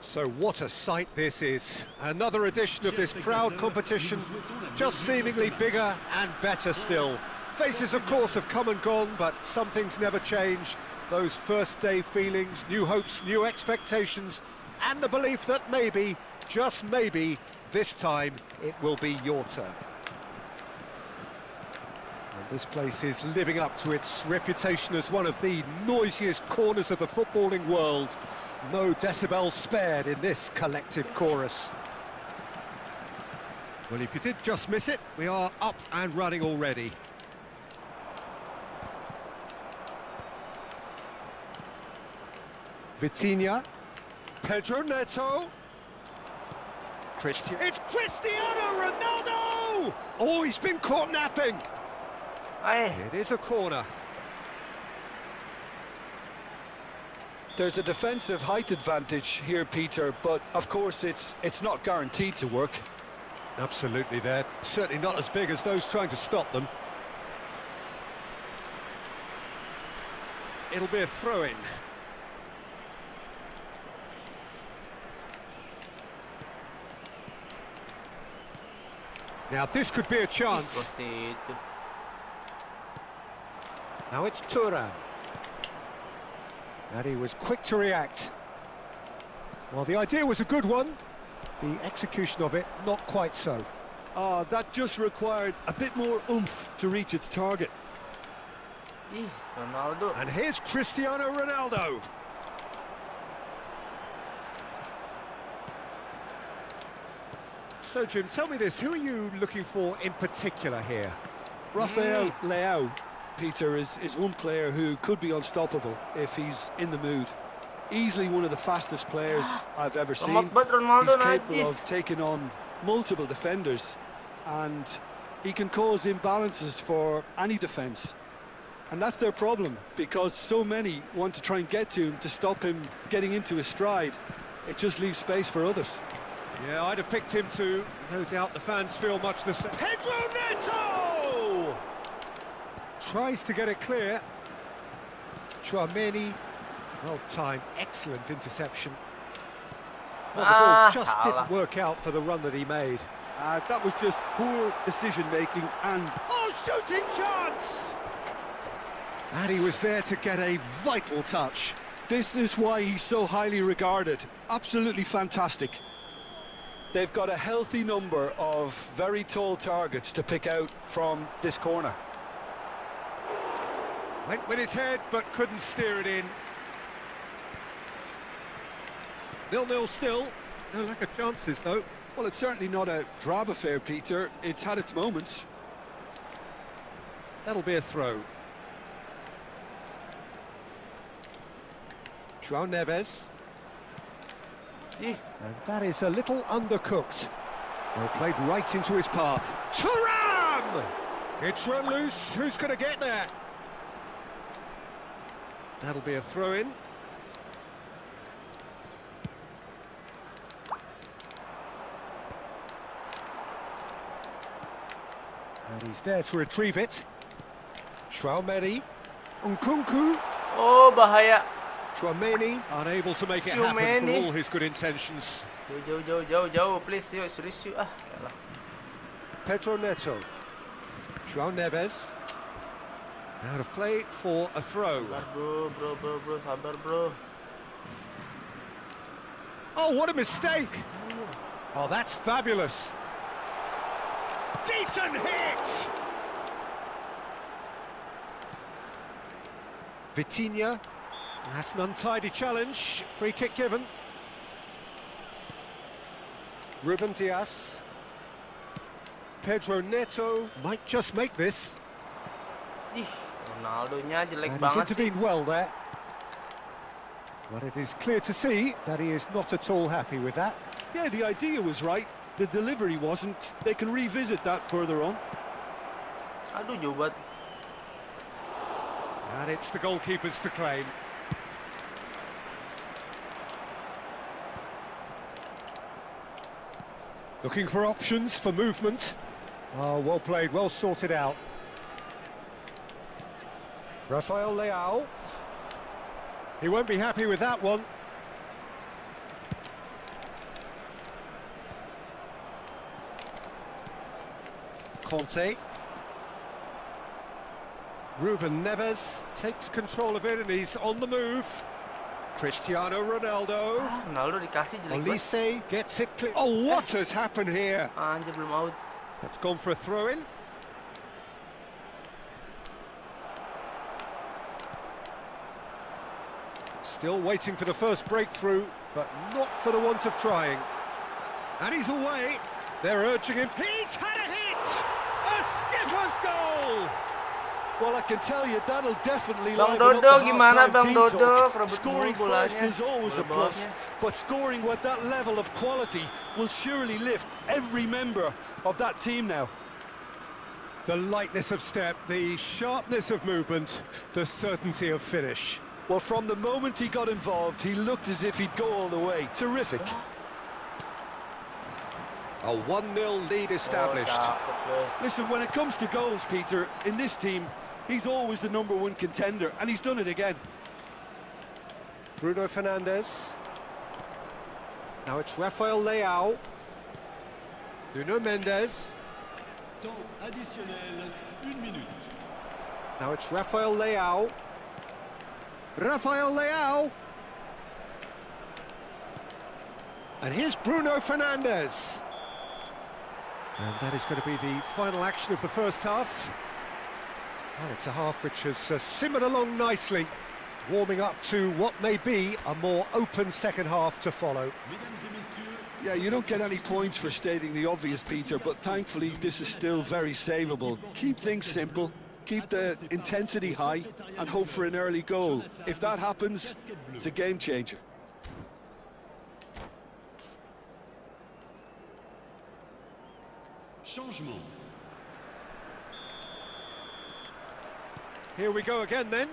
So what a sight this is. Another edition of this proud competition, just seemingly bigger and better still. Faces, of course, have come and gone, but some things never change. Those first day feelings, new hopes, new expectations, and the belief that maybe, just maybe, This time, it will be your turn. And this place is living up to its reputation as one of the noisiest corners of the footballing world. No decibels spared in this collective chorus. Well, if you did just miss it, we are up and running already. Vitinha, Pedro Neto, it's Cristiano Ronaldo! Oh, he's been caught napping. It is a corner. There's a defensive height advantage here, Peter, but of course it's not guaranteed to work. Absolutely, they're certainly not as big as those trying to stop them. It'll be a throw-in. Now this could be a chance. Now it's Thuram. And he was quick to react. Well, the idea was a good one. The execution of it, not quite so. That just required a bit more oomph to reach its target. Ronaldo. And here's Cristiano Ronaldo. So, Jim, tell me this, who are you looking for in particular here? Rafael Leao, Peter, is one player who could be unstoppable if he's in the mood. Easily one of the fastest players I've ever seen. He's capable of taking on multiple defenders, and he can cause imbalances for any defence. And that's their problem, because so many want to try and get to him to stop him getting into his stride. It just leaves space for others. Yeah, I'd have picked him too. No doubt the fans feel much the same. Pedro Neto! Tries to get it clear. Tchouaméni, well timed, excellent interception. Well, the ball just didn't work out for the run that he made. That was just poor decision-making and... Oh, shooting chance! And he was there to get a vital touch. This is why he's so highly regarded. Absolutely fantastic. They've got a healthy number of very tall targets to pick out from this corner. Went with his head, but couldn't steer it in. 0-0 still. No lack of chances, though. Well, it's certainly not a drab affair, Peter. It's had its moments. That'll be a throw. João Neves. And that is a little undercooked. Well, played right into his path. Thuram! It's run loose. Who's going to get there? That'll be a throw-in. And he's there to retrieve it. Tchouaméni. Nkunku. Oh, bahaya. Tchouaméni unable to make it happen for all his good intentions. Jauh, please, yuk, serius yuk. Pedro Neto. João Neves. Out of play for a throw. Sabar bro, sabar bro. Oh, what a mistake! Oh, that's fabulous. Decent hit! Vitinha. That's an untidy challenge. Free kick given. Ruben Dias. Pedro Neto might just make this. Ronaldo-nya jelek And he's banget sih. intervened well there. But it is clear to see that he is not at all happy with that. Yeah, the idea was right. The delivery wasn't. They can revisit that further on. Aduh, jauh banget. And it's the goalkeepers to claim. Looking for options for movement. Oh, well played, well sorted out. Rafael Leao. He won't be happy with that one. Conte. Ruben Neves takes control of it and he's on the move. Cristiano Ronaldo. Ronaldo dikasih jelek banget. Olise gets it clear. Oh, what has happened here? Anjir, belum out. That's gone for a throw-in. Still waiting for the first breakthrough, but not for the want of trying. And he's away. They're urging him. He's had a hit! A skipper's goal! Well, I can tell you that'll definitely Bang liven up Dodo, the gimana half-time Bang team Dodo? talk. Rebut Scoring mulu first bolanya. is always a plus, Bola-bolanya. but scoring with that level of quality will surely lift every member of that team now. The lightness of step, the sharpness of movement, the certainty of finish. Well, from the moment he got involved, he looked as if he'd go all the way. Terrific. A 1-0 lead established. Listen, when it comes to goals, Peter, in this team, he's always the #1 contender, and he's done it again. Bruno Fernandes. Now it's Rafael Leao. Nuno Mendes. Temps additionnel, 1 minute. Now it's Rafael Leao. Rafael Leao. And here's Bruno Fernandes. And that is going to be the final action of the first half. And it's a half which has simmered along nicely, warming up to what may be a more open second half to follow. Yeah, you don't get any points for stating the obvious, Peter, but thankfully this is still very savable. Keep things simple, keep the intensity high, and hope for an early goal. If that happens, it's a game changer. Changement. Here we go again then.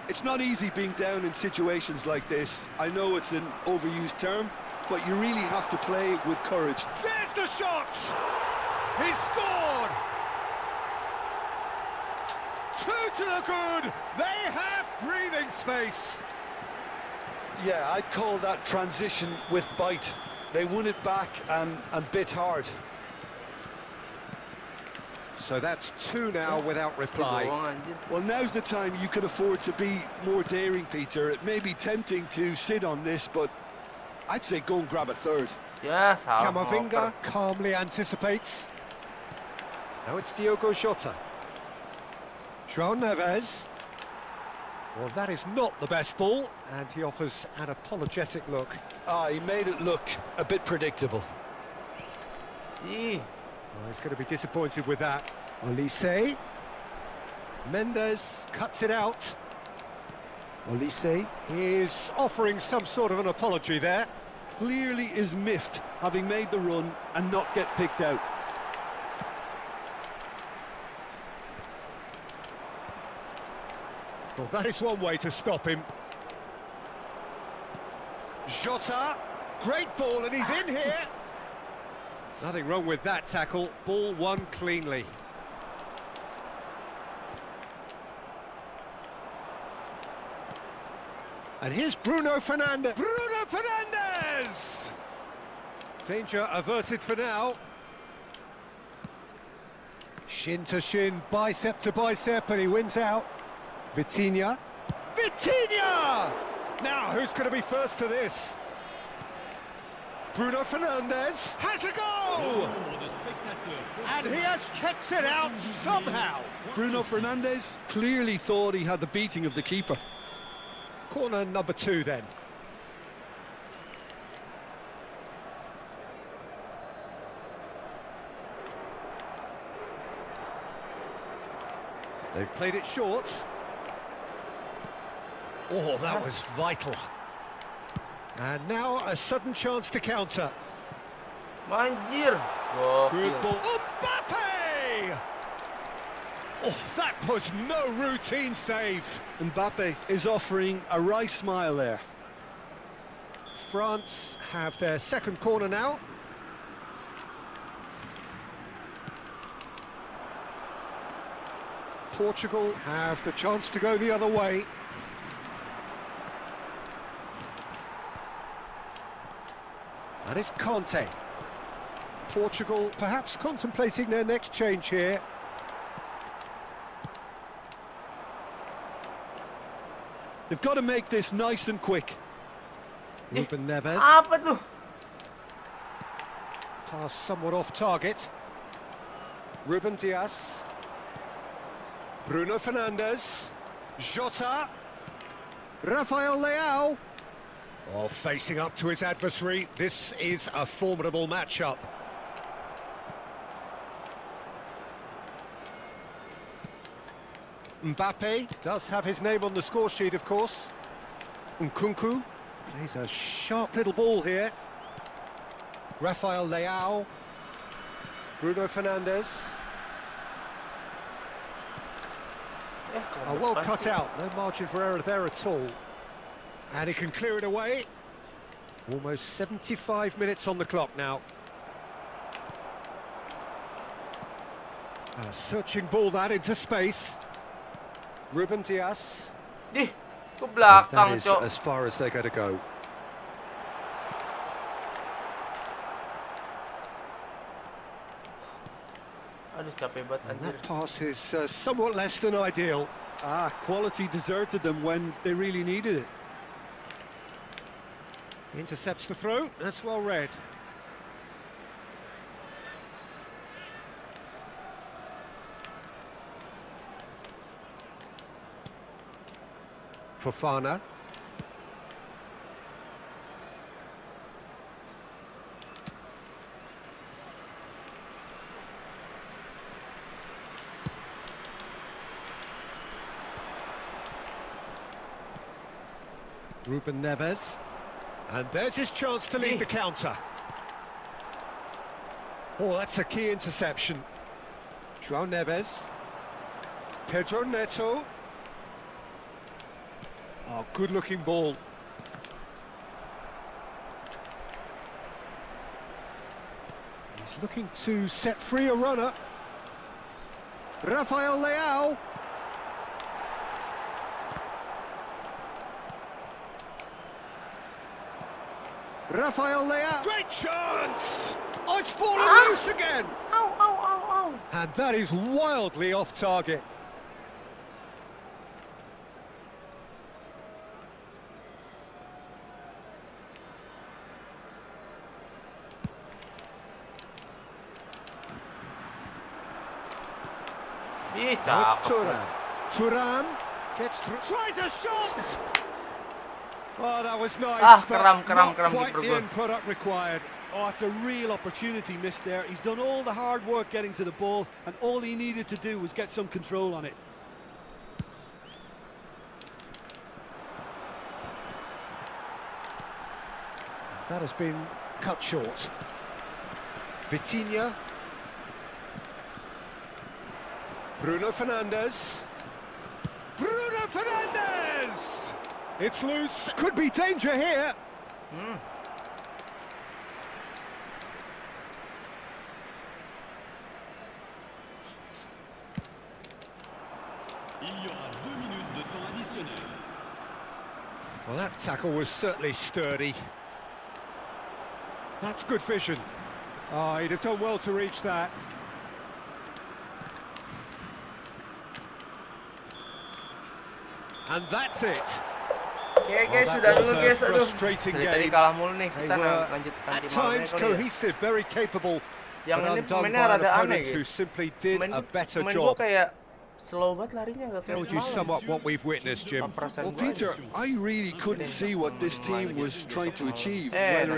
It's not easy being down in situations like this. I know it's an overused term, but you really have to play with courage. There's the shot! He's scored! 2 to the good! They have breathing space! Yeah, I'd call that transition with bite. They won it back and bit hard. So that's 2 now without reply. Well, now's the time you can afford to be more daring, Peter. It may be tempting to sit on this, but I'd say go and grab a third. Ya, salah. Camavinga calmly anticipates. Now it's Diogo Jota. João Neves. Well, that is not the best ball, and he offers an apologetic look. Ah, he made it look a bit predictable. Ih, Well, he's going to be disappointed with that. Olise. Mendes cuts it out. Olise is offering some sort of an apology there. Clearly is miffed, having made the run and not get picked out. Well, that is one way to stop him. Jota, great ball, and he's in here. Nothing wrong with that tackle. Ball won cleanly. And here's Bruno Fernandes. Bruno Fernandes! Danger averted for now. Shin to shin, bicep to bicep, and he wins out. Vitinha. Vitinha! Now, who's going to be first to this? Bruno Fernandes has a goal! And he has kept it out somehow. Bruno Fernandes clearly thought he had the beating of the keeper. Corner number 2 then. They've played it short. Oh, that was vital. And now a sudden chance to counter. Anjir. Good Gokil. ball. Mbappe! Oh, that was no routine save. Mbappe is offering a wry smile there. France have their second corner now. Portugal have the chance to go the other way. That is Conte. Portugal perhaps contemplating their next change here. They've got to make this nice and quick. Ruben Neves. Apa tuh? Pass somewhat off target. Ruben Dias. Bruno Fernandes. Jota. Rafael Leao. Oh, facing up to his adversary. This is a formidable matchup. Mbappe does have his name on the score sheet, of course. Nkunku plays a sharp little ball here. Rafael Leao. Bruno Fernandes. Well cut out, no margin for error there at all. And he can clear it away. Almost 75 minutes on the clock now. A searching ball that into space. Ruben Dias. Di, ke That belakang, is Cok. as far as they're going to go. Aduh, capek banget And anjir. that pass is somewhat less than ideal. Quality deserted them when they really needed it. Intercepts the throw, that's well read. Fofana. Ruben Neves. And there's his chance to lead the counter. Oh, that's a key interception. João Neves. Pedro Neto. Oh, good-looking ball. He's looking to set free a runner. Rafael Leao. Rafael Leao. Great chance! Oh, it's fallen loose again! Au, au, au, au. And that is wildly off target. Ih, Now it's cakep. Thuram. Thuram gets through. Tries a shot! Oh, that was nice, but Keram not keeper quite the gol. end product required. Oh, it's a real opportunity missed there. He's done all the hard work getting to the ball, and all he needed to do was get some control on it. That has been cut short. Vitinha. Bruno Fernandes. Bruno Fernandes! It's loose. Could be danger here. Il y aura 2 minutes de temps additionnel. Well, that tackle was certainly sturdy. That's good vision. Oh, he'd have done well to reach that. And that's it. Oke guys, that sudah was dulu a guys. Aduh, frustrating dari tadi game. kalah mulu nih. They Kita were lanjut at nanti malamnya times kali ya. cohesive, very capable, Yang but ini undone pemainnya by an rada aneh opponent who guys. simply did a better Pemain gua job. kayak slow banget larinya, gak How kayak would you semalam. sum up what we've witnessed, Jim? Perasaan Well, gua aja. Peter, I really couldn't see what this team was trying to achieve, Eh, whether